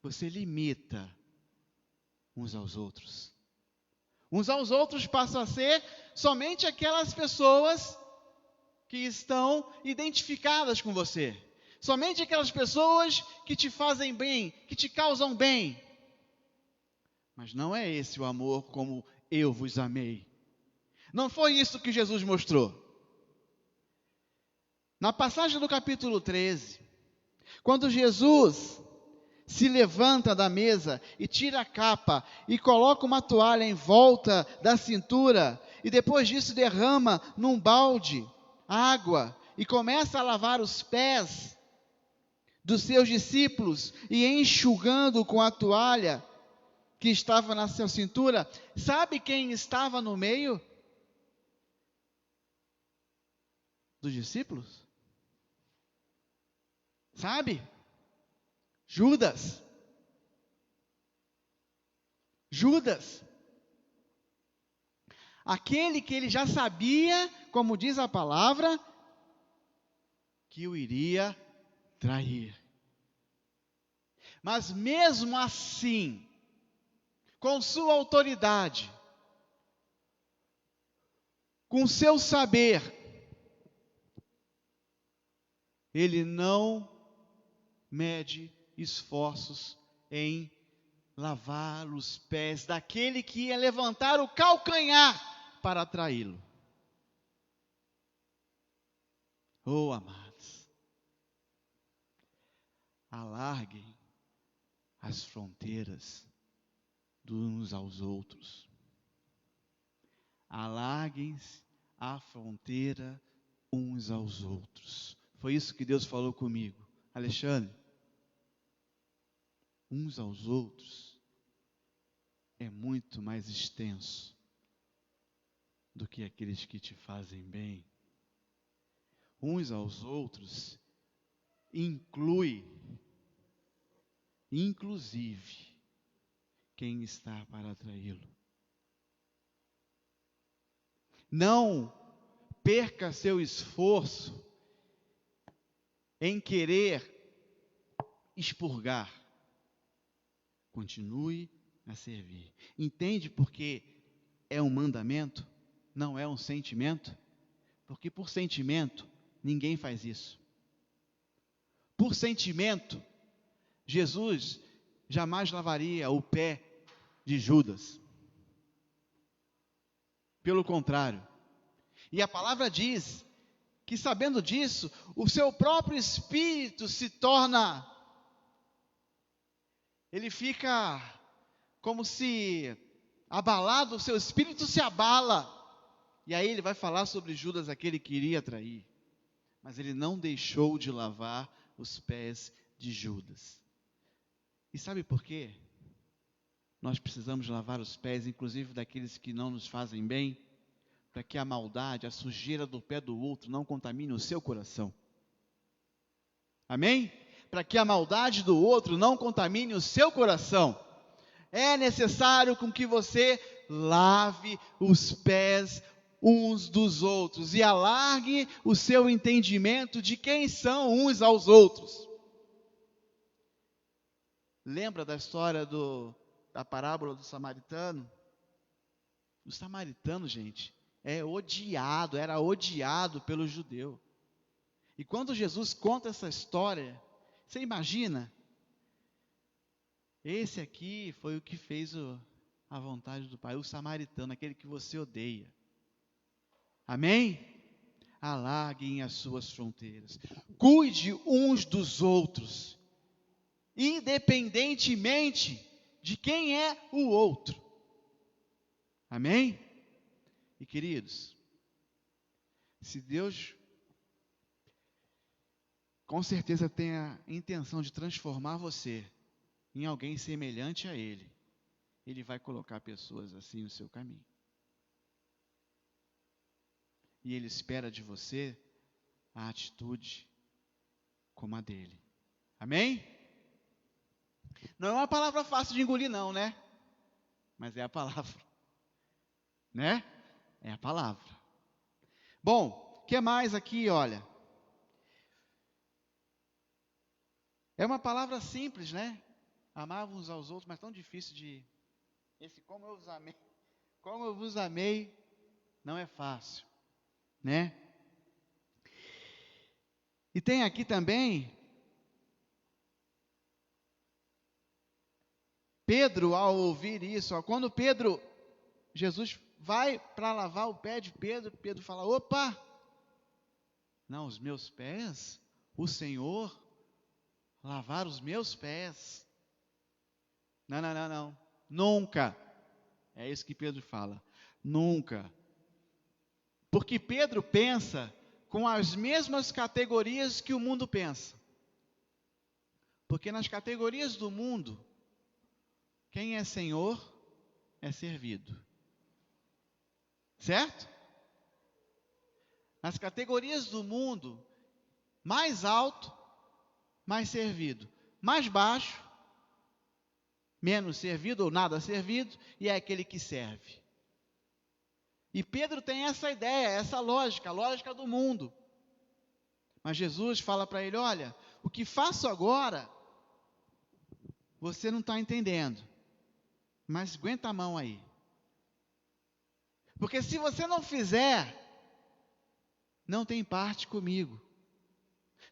você limita uns aos outros. Uns aos outros passam a ser somente aquelas pessoas que estão identificadas com você. Somente aquelas pessoas que te fazem bem, que te causam bem. Mas não é esse o amor como eu vos amei. Não foi isso que Jesus mostrou. Na passagem do capítulo 13, quando Jesus se levanta da mesa e tira a capa e coloca uma toalha em volta da cintura e depois disso derrama num balde água e começa a lavar os pés dos seus discípulos e enxugando com a toalha que estava na sua cintura, sabe quem estava no meio dos discípulos? Sabe? Judas. Judas. Aquele que ele já sabia, como diz a palavra, que o iria trair. Mas mesmo assim, com sua autoridade, com seu saber, ele não mede esforços em lavar os pés daquele que ia levantar o calcanhar para traí-lo. Oh, amados, alarguem as fronteiras de uns aos outros. Alarguem a fronteira uns aos outros. Foi isso que Deus falou comigo. Alexandre, uns aos outros é muito mais extenso do que aqueles que te fazem bem. Uns aos outros inclui, inclusive, quem está para traí-lo. Não perca seu esforço em querer expurgar. Continue a servir. Entende porque é um mandamento, não é um sentimento? Porque por sentimento, ninguém faz isso. Por sentimento, Jesus jamais lavaria o pé de Judas. Pelo contrário. E a palavra diz que, sabendo disso, o seu próprio espírito se torna, ele fica como se abalado, o seu espírito se abala. E aí ele vai falar sobre Judas, aquele que iria trair. Mas ele não deixou de lavar os pés de Judas. E sabe por quê? Nós precisamos lavar os pés, inclusive daqueles que não nos fazem bem, para que a maldade, a sujeira do pé do outro não contamine o seu coração. Amém? Para que a maldade do outro não contamine o seu coração. É necessário com que você lave os pés uns dos outros e alargue o seu entendimento de quem são uns aos outros. Lembra da história da parábola do samaritano? O samaritano, gente, era odiado pelo judeu. E quando Jesus conta essa história, você imagina? Esse aqui foi o que fez a vontade do Pai, o samaritano, aquele que você odeia. Amém? Alarguem as suas fronteiras. Cuide uns dos outros, independentemente de quem é o outro. Amém? E queridos, se Deus com certeza tem a intenção de transformar você em alguém semelhante a Ele, Ele vai colocar pessoas assim no seu caminho. E Ele espera de você a atitude como a dele. Amém? Não é uma palavra fácil de engolir, não, né? Mas é a palavra. Né? É a palavra. Bom, o que mais aqui, olha? É uma palavra simples, né? Amar uns aos outros, mas tão difícil de... Esse como eu vos amei, não é fácil, né? E tem aqui também, Pedro, ao ouvir isso, ó, quando Jesus vai para lavar o pé de Pedro, Pedro fala, opa, não, os meus pés, o Senhor, lavar os meus pés, não, nunca, é isso que Pedro fala, nunca, porque Pedro pensa com as mesmas categorias que o mundo pensa, porque nas categorias do mundo, quem é Senhor é servido, certo? Nas categorias do mundo, mais alto, mais servido, mais baixo, menos servido ou nada servido, e é aquele que serve. E Pedro tem essa ideia, essa lógica, a lógica do mundo. Mas Jesus fala para ele, olha, o que faço agora, você não está entendendo, mas aguenta a mão aí. Porque se você não fizer, não tem parte comigo.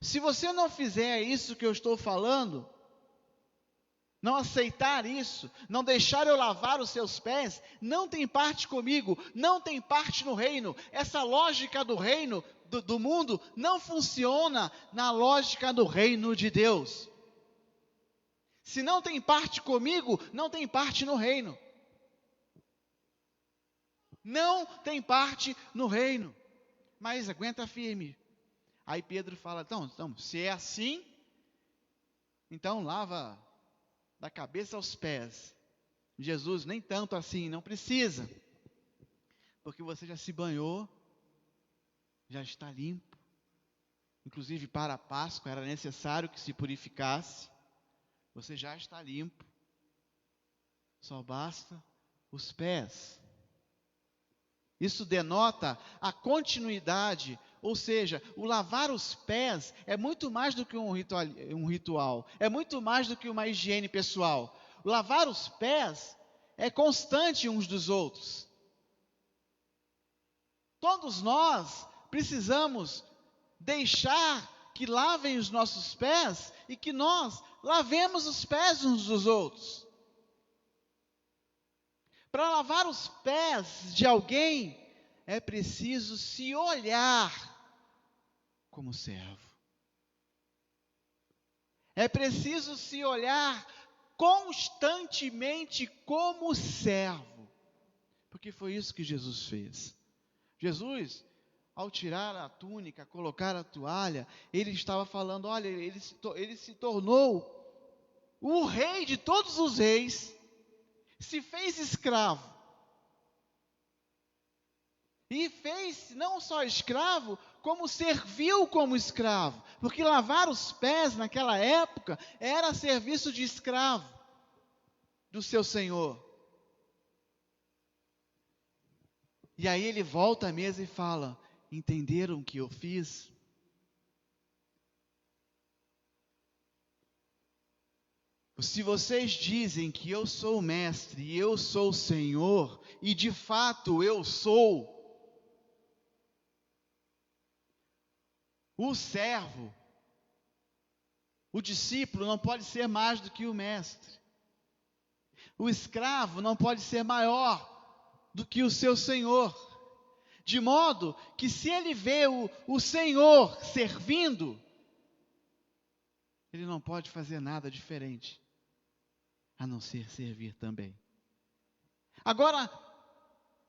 Se você não fizer isso que eu estou falando, não aceitar isso, não deixar eu lavar os seus pés, não tem parte comigo, não tem parte no reino. Essa lógica do reino, do mundo, não funciona na lógica do reino de Deus. Se não tem parte comigo, não tem parte no reino. Não tem parte no reino. Mas aguenta firme. Aí Pedro fala, então, se é assim, então lava da cabeça aos pés. Jesus, nem tanto assim, não precisa. Porque você já se banhou, já está limpo. Inclusive para a Páscoa era necessário que se purificasse. Você já está limpo. Só basta os pés. Isso denota a continuidade, ou seja, o lavar os pés é muito mais do que um ritual, é muito mais do que uma higiene pessoal. Lavar os pés é constante uns dos outros. Todos nós precisamos deixar que lavem os nossos pés e que nós lavemos os pés uns dos outros. Para lavar os pés de alguém, é preciso se olhar como servo. É preciso se olhar constantemente como servo. Porque foi isso que Jesus fez. Jesus, ao tirar a túnica, colocar a toalha, ele estava falando, olha, ele se tornou o rei de todos os reis, se fez escravo. E fez não só escravo, como serviu como escravo. Porque lavar os pés naquela época era serviço de escravo do seu senhor. E aí ele volta à mesa e fala, entenderam o que eu fiz? Se vocês dizem que eu sou o mestre e eu sou o Senhor, e de fato eu sou, o servo, o discípulo não pode ser mais do que o mestre. O escravo não pode ser maior do que o seu senhor. De modo que se ele vê o Senhor servindo, ele não pode fazer nada diferente a não ser servir também. Agora,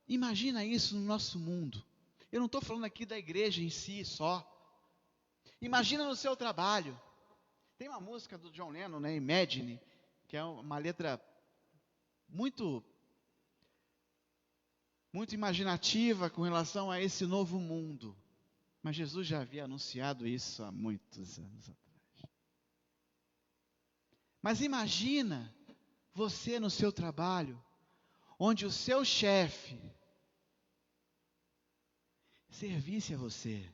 imagina isso no nosso mundo. Eu não estou falando aqui da igreja em si só. Imagina no seu trabalho. Tem uma música do John Lennon, né, Imagine, que é uma letra muito imaginativa com relação a esse novo mundo. Mas Jesus já havia anunciado isso há muitos anos atrás. Mas imagina você no seu trabalho, onde o seu chefe servisse a você,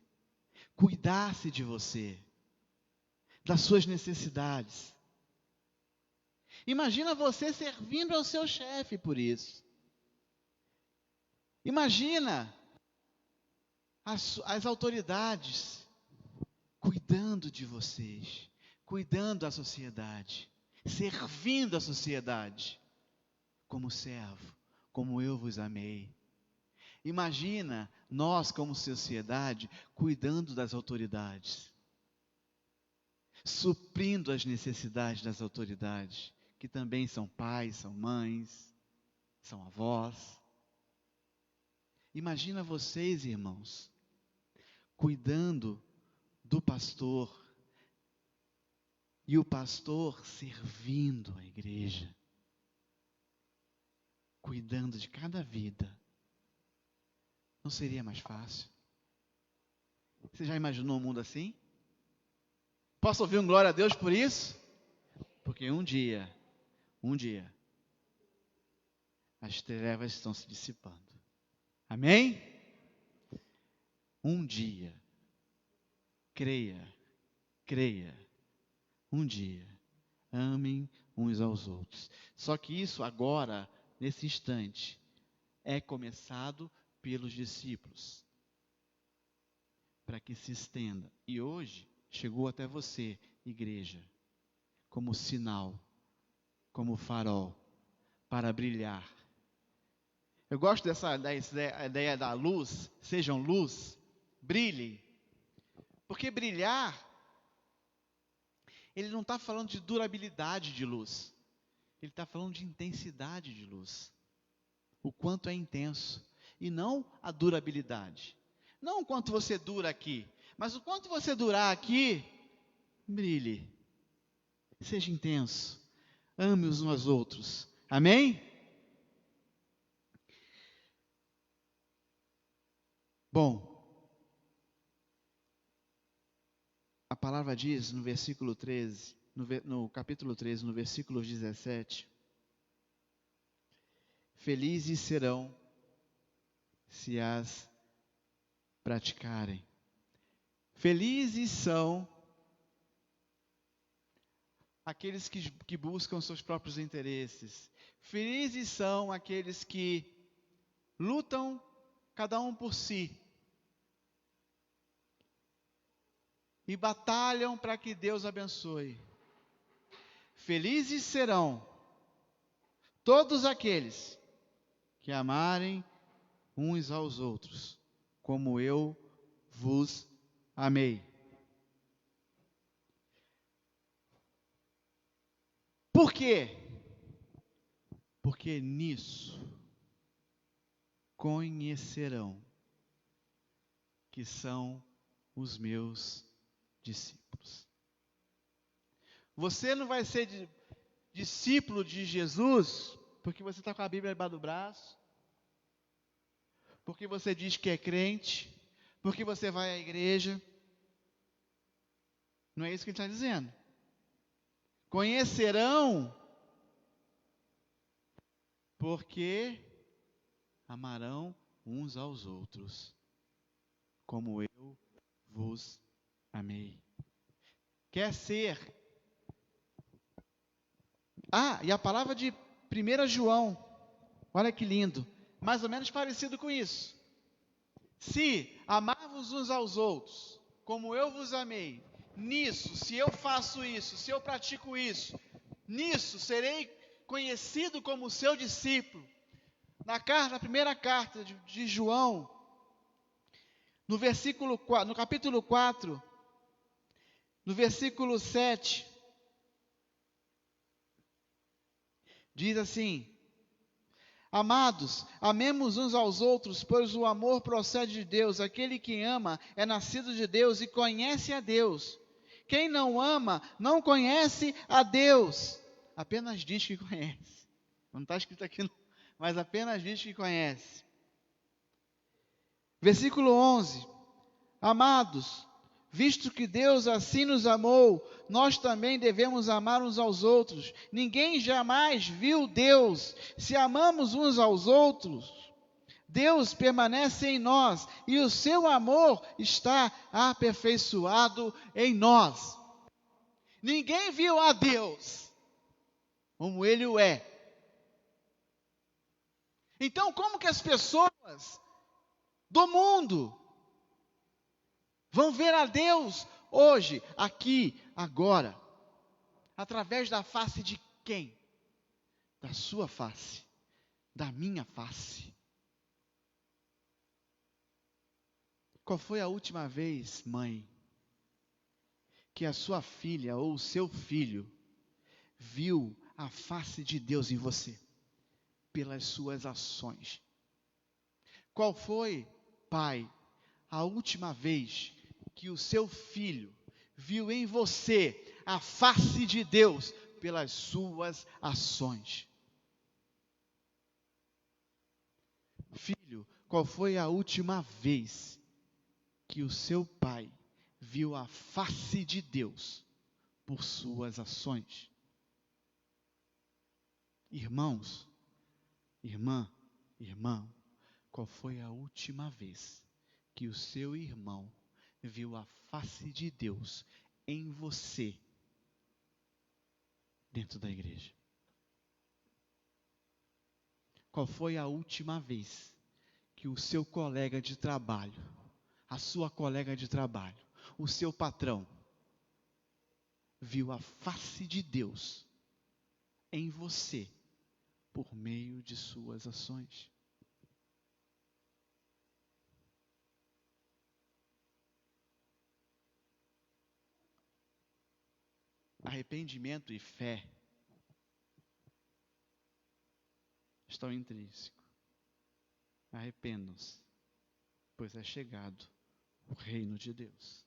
cuidasse de você, das suas necessidades. Imagina você servindo ao seu chefe por isso. Imagina as autoridades cuidando de vocês, cuidando da sociedade, servindo a sociedade, como servo, como eu vos amei. Imagina nós, como sociedade, cuidando das autoridades, suprindo as necessidades das autoridades, que também são pais, são mães, são avós. Imagina vocês, irmãos, cuidando do pastor, e o pastor servindo a igreja, cuidando de cada vida. Não seria mais fácil? Você já imaginou um mundo assim? Posso ouvir um glória a Deus por isso? Porque um dia, as trevas estão se dissipando. Amém? Um dia, creia, um dia, amem uns aos outros. Só que isso agora, nesse instante, é começado pelos discípulos, para que se estenda. E hoje, chegou até você, igreja, como sinal, como farol, para brilhar. Eu gosto da ideia da luz, sejam luz, brilhem. Porque brilhar, ele não está falando de durabilidade de luz, ele está falando de intensidade de luz. O quanto é intenso, e não a durabilidade. Não o quanto você dura aqui, mas o quanto você durar aqui, brilhe. Seja intenso, ame uns aos outros. Amém? Bom, a palavra diz no versículo 13, no capítulo 13, no versículo 17, felizes serão se as praticarem. Felizes são aqueles que buscam seus próprios interesses. Felizes são aqueles que lutam cada um por si e batalham para que Deus abençoe. Felizes serão todos aqueles que amarem uns aos outros, como eu vos amei. Por quê? Porque nisso conhecerão que são os meus discípulos. Você não vai ser discípulo de Jesus porque você está com a Bíblia debaixo do braço, porque você diz que é crente, porque você vai à igreja. Não é isso que ele está dizendo. Conhecerão porque amarão uns aos outros, como eu vos amei. Quer ser. E a palavra de 1 João, olha que lindo, mais ou menos parecido com isso. Se amarmos uns aos outros, como eu vos amei, nisso, se eu faço isso, se eu pratico isso, nisso serei conhecido como seu discípulo. Na primeira carta de João, no capítulo 4, no versículo 7, diz assim: amados, amemos uns aos outros, pois o amor procede de Deus. Aquele que ama é nascido de Deus e conhece a Deus. Quem não ama, não conhece a Deus. Apenas diz que conhece. Não está escrito aqui, não, mas apenas diz que conhece. Versículo 11. Amados, Visto que Deus assim nos amou, nós também devemos amar uns aos outros. Ninguém jamais viu Deus. Se amamos uns aos outros, Deus permanece em nós e o seu amor está aperfeiçoado em nós. Ninguém viu a Deus como Ele o é. Então, como que as pessoas do mundo vão ver a Deus hoje, aqui, agora? Através da face de quem? Da sua face, da minha face. Qual foi a última vez, mãe, que a sua filha ou o seu filho viu a face de Deus em você? Pelas suas ações. Qual foi, pai, a última vez que o seu filho viu em você a face de Deus pelas suas ações? Filho, qual foi a última vez que o seu pai viu a face de Deus por suas ações? Irmãos, irmã, irmão, qual foi a última vez que o seu irmão viu a face de Deus em você dentro da igreja? Qual foi a última vez que o seu colega de trabalho, a sua colega de trabalho, o seu patrão, viu a face de Deus em você por meio de suas ações? Arrependimento e fé estão intrínsecos. Arrependam-se, pois é chegado o reino de Deus.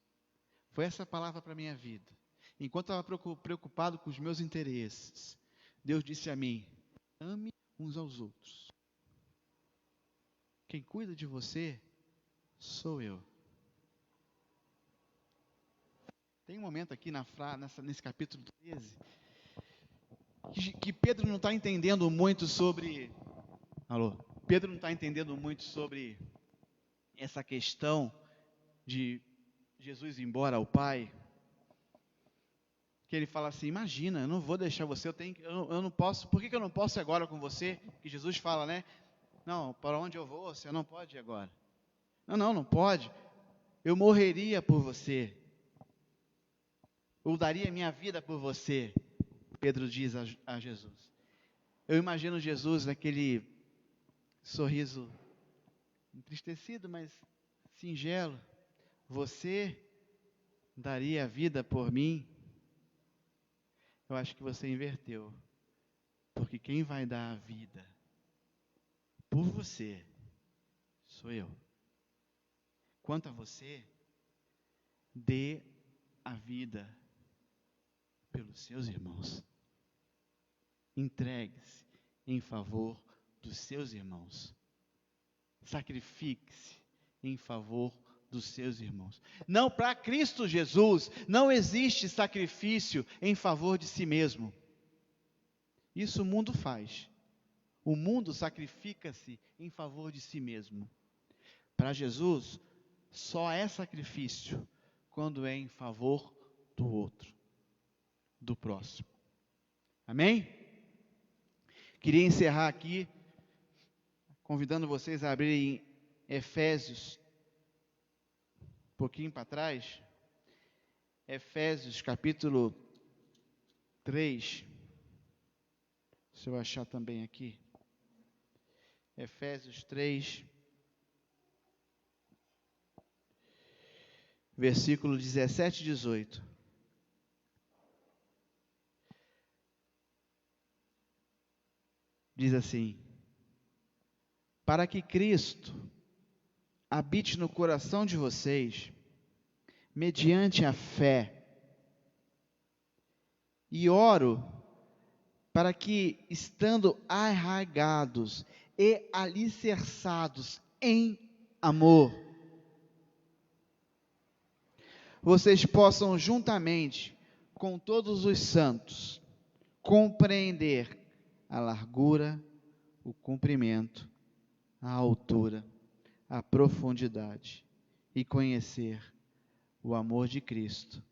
Foi essa palavra para a minha vida. Enquanto eu estava preocupado com os meus interesses, Deus disse a mim: ame uns aos outros. Quem cuida de você sou eu. Tem um momento aqui nesse capítulo 13 que Pedro não está entendendo muito sobre... Pedro não está entendendo muito sobre essa questão de Jesus ir embora ao Pai. Que ele fala assim: imagina, eu não vou deixar você, eu não posso, por que eu não posso ir agora com você? Que Jesus fala, né? Não, para onde eu vou, você não pode ir agora. Não pode. Eu morreria por você. Eu daria minha vida por você, Pedro diz a Jesus. Eu imagino Jesus naquele sorriso entristecido, mas singelo. Você daria a vida por mim? Eu acho que você inverteu. Porque quem vai dar a vida por você sou eu. Quanto a você, dê a vida pelos seus irmãos. Entregue-se em favor dos seus irmãos. Sacrifique-se em favor dos seus irmãos. Não, para Cristo Jesus não existe sacrifício em favor de si mesmo. Isso o mundo faz. O mundo sacrifica-se em favor de si mesmo. Para Jesus, só é sacrifício quando é em favor do outro, do próximo. Amém? Queria encerrar aqui, convidando vocês a abrirem Efésios, um pouquinho para trás, Efésios capítulo 3, se eu achar também aqui, Efésios 3, versículo 17 e 18. Diz assim: para que Cristo habite no coração de vocês, mediante a fé, e oro para que, estando arraigados e alicerçados em amor, vocês possam juntamente com todos os santos compreender a largura, o comprimento, a altura, a profundidade e conhecer o amor de Cristo,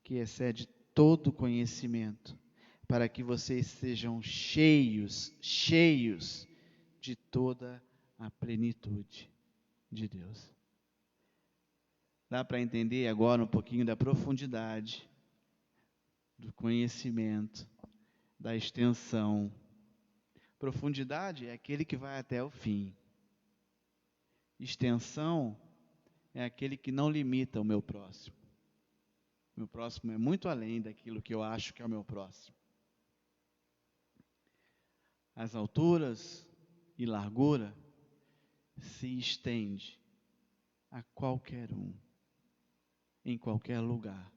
que excede todo conhecimento, para que vocês sejam cheios de toda a plenitude de Deus. Dá para entender agora um pouquinho da profundidade, do conhecimento, da extensão. Profundidade é aquele que vai até o fim. Extensão é aquele que não limita o meu próximo. O meu próximo é muito além daquilo que eu acho que é o meu próximo. As alturas e largura se estende a qualquer um, em qualquer lugar,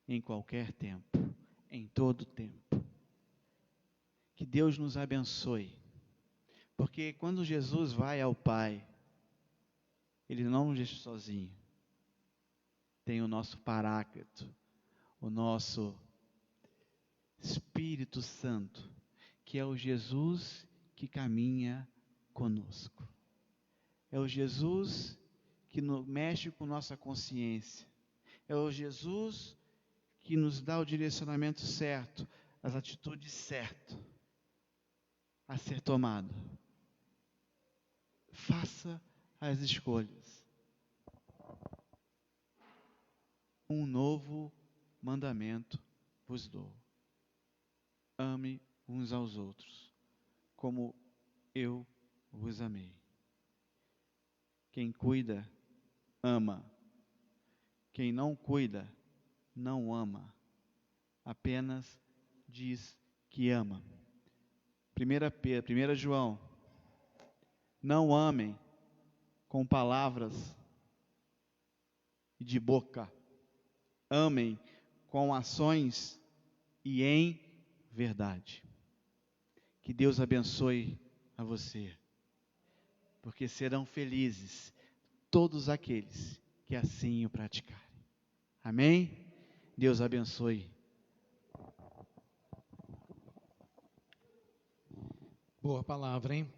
em qualquer tempo, em todo tempo. Que Deus nos abençoe, porque quando Jesus vai ao Pai, Ele não nos deixa sozinho. Tem o nosso Paráclito, o nosso Espírito Santo, que é o Jesus que caminha conosco. É o Jesus que mexe com nossa consciência. É o Jesus que nos dá o direcionamento certo, as atitudes certas a ser tomado. Faça as escolhas. Um novo mandamento vos dou. Ame uns aos outros, como eu vos amei. Quem cuida, ama. Quem não cuida, não ama. Apenas diz que ama. 1 João, não amem com palavras e de boca. Amem com ações e em verdade. Que Deus abençoe a você, porque serão felizes todos aqueles que assim o praticarem. Amém? Deus abençoe. Boa palavra, hein?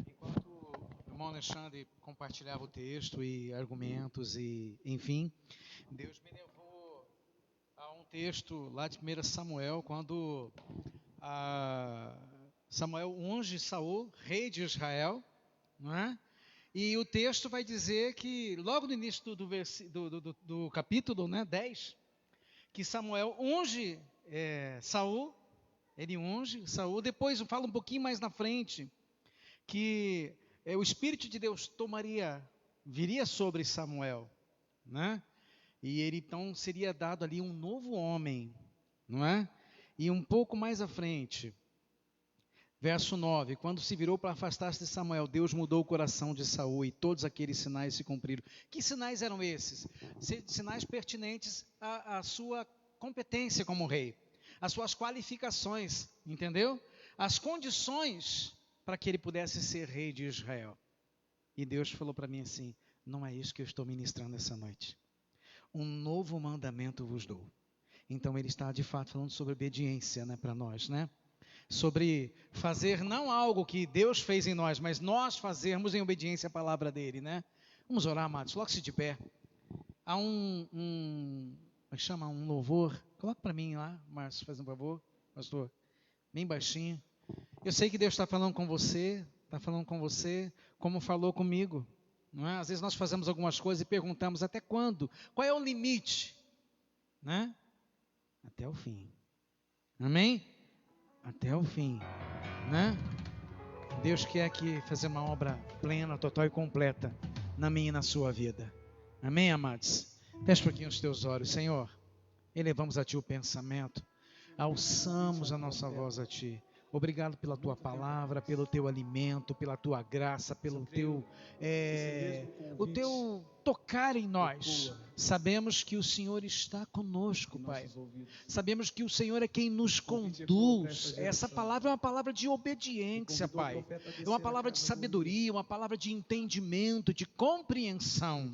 Enquanto o irmão Alexandre compartilhava o texto e argumentos e, enfim, Deus me levou a um texto lá de 1 Samuel, quando Samuel unge Saul, rei de Israel, não é? E o texto vai dizer que, logo no início do capítulo 10, que Samuel unge Saul. Ele unge Saul, depois fala um pouquinho mais na frente, que o Espírito de Deus viria sobre Samuel, né? E ele então seria dado ali um novo homem, não é? E um pouco mais à frente, verso 9, quando se virou para afastar-se de Samuel, Deus mudou o coração de Saul e todos aqueles sinais se cumpriram. Que sinais eram esses? Sinais pertinentes à sua competência como rei. As suas qualificações, entendeu? As condições para que ele pudesse ser rei de Israel. E Deus falou para mim assim, não é isso que eu estou ministrando essa noite. Um novo mandamento vos dou. Então ele está de fato falando sobre obediência, né, para nós, né? Sobre fazer não algo que Deus fez em nós, mas nós fazermos em obediência à palavra dele, né? Vamos orar, amados, coloque-se de pé. Há um louvor. Coloca para mim lá, Márcio, faz um favor, pastor, bem baixinho. Eu sei que Deus está falando com você, como falou comigo, não é? Às vezes nós fazemos algumas coisas e perguntamos até quando, qual é o limite, né? Até o fim, amém? Até o fim, né? Deus quer aqui fazer uma obra plena, total e completa na minha e na sua vida, amém, amados? Feche um pouquinho os teus olhos, Senhor. Elevamos a Ti o pensamento, alçamos a nossa voz a Ti. Obrigado pela tua palavra, pelo teu alimento, pela tua graça, pelo teu tocar em nós. Sabemos que o Senhor está conosco, Pai. Sabemos que o Senhor é quem nos conduz. Essa palavra é uma palavra de obediência, Pai. É uma palavra de sabedoria, uma palavra de entendimento, de compreensão.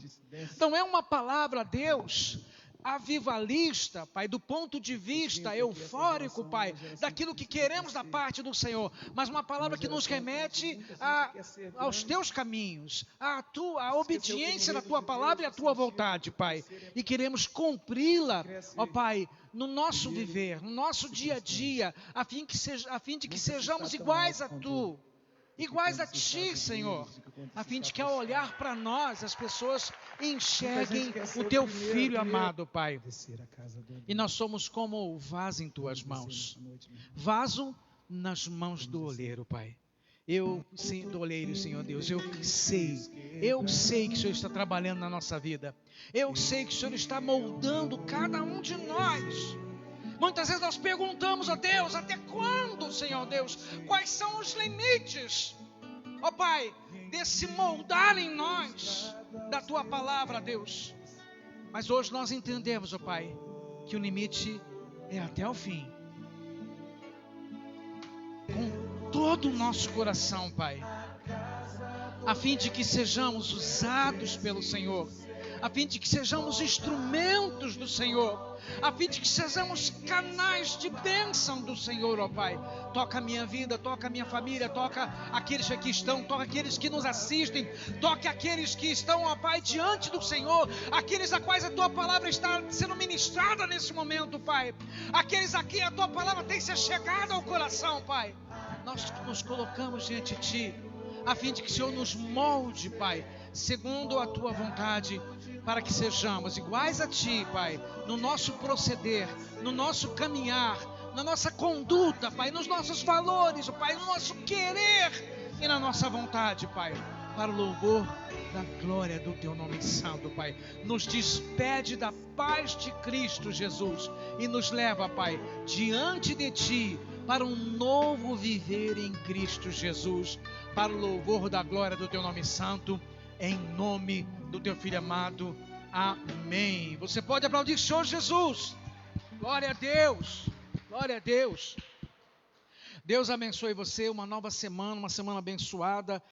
Não é uma palavra, Deus, avivalista, Pai, do ponto de vista eufórico, Pai, daquilo que queremos da parte do Senhor, mas uma palavra que nos remete aos teus caminhos, a obediência da tua palavra e a tua vontade, Pai, e queremos cumpri-la, ó Pai, no nosso viver, no nosso dia a dia, a fim de que sejamos iguais a tu. Iguais a Ti, Senhor, a fim de que ao olhar para nós, as pessoas enxerguem o Teu Filho amado, Pai. E nós somos como o vaso em Tuas mãos. Vaso nas mãos do oleiro, Pai. Do oleiro, Senhor Deus, eu sei que o Senhor está trabalhando na nossa vida. Eu sei que o Senhor está moldando cada um de nós. Muitas vezes nós perguntamos a Deus, até quando, Senhor Deus? Quais são os limites, ó Pai, desse moldar em nós, da Tua palavra, Deus? Mas hoje nós entendemos, ó Pai, que o limite é até o fim. Com todo o nosso coração, Pai, a fim de que sejamos usados pelo Senhor, a fim de que sejamos instrumentos do Senhor, a fim de que sejamos canais de bênção do Senhor, ó Pai. Toca a minha vida, toca a minha família, toca aqueles que aqui estão, toca aqueles que nos assistem, toca aqueles que estão, ó Pai, diante do Senhor, aqueles a quais a Tua palavra está sendo ministrada nesse momento, Pai, aqueles a quem a Tua palavra tem se chegado ao coração, Pai. Nós nos colocamos diante de Ti, a fim de que o Senhor nos molde, Pai, segundo a Tua vontade, para que sejamos iguais a Ti, Pai, no nosso proceder, no nosso caminhar, na nossa conduta, Pai, nos nossos valores, Pai, no nosso querer e na nossa vontade, Pai, para o louvor da glória do Teu nome santo, Pai. Nos despede da paz de Cristo Jesus e nos leva, Pai, diante de Ti, para um novo viver em Cristo Jesus, para o louvor da glória do Teu nome santo, em nome do Teu Filho amado. Amém. Você pode aplaudir o Senhor Jesus. Glória a Deus. Glória a Deus. Deus abençoe você, uma nova semana, uma semana abençoada.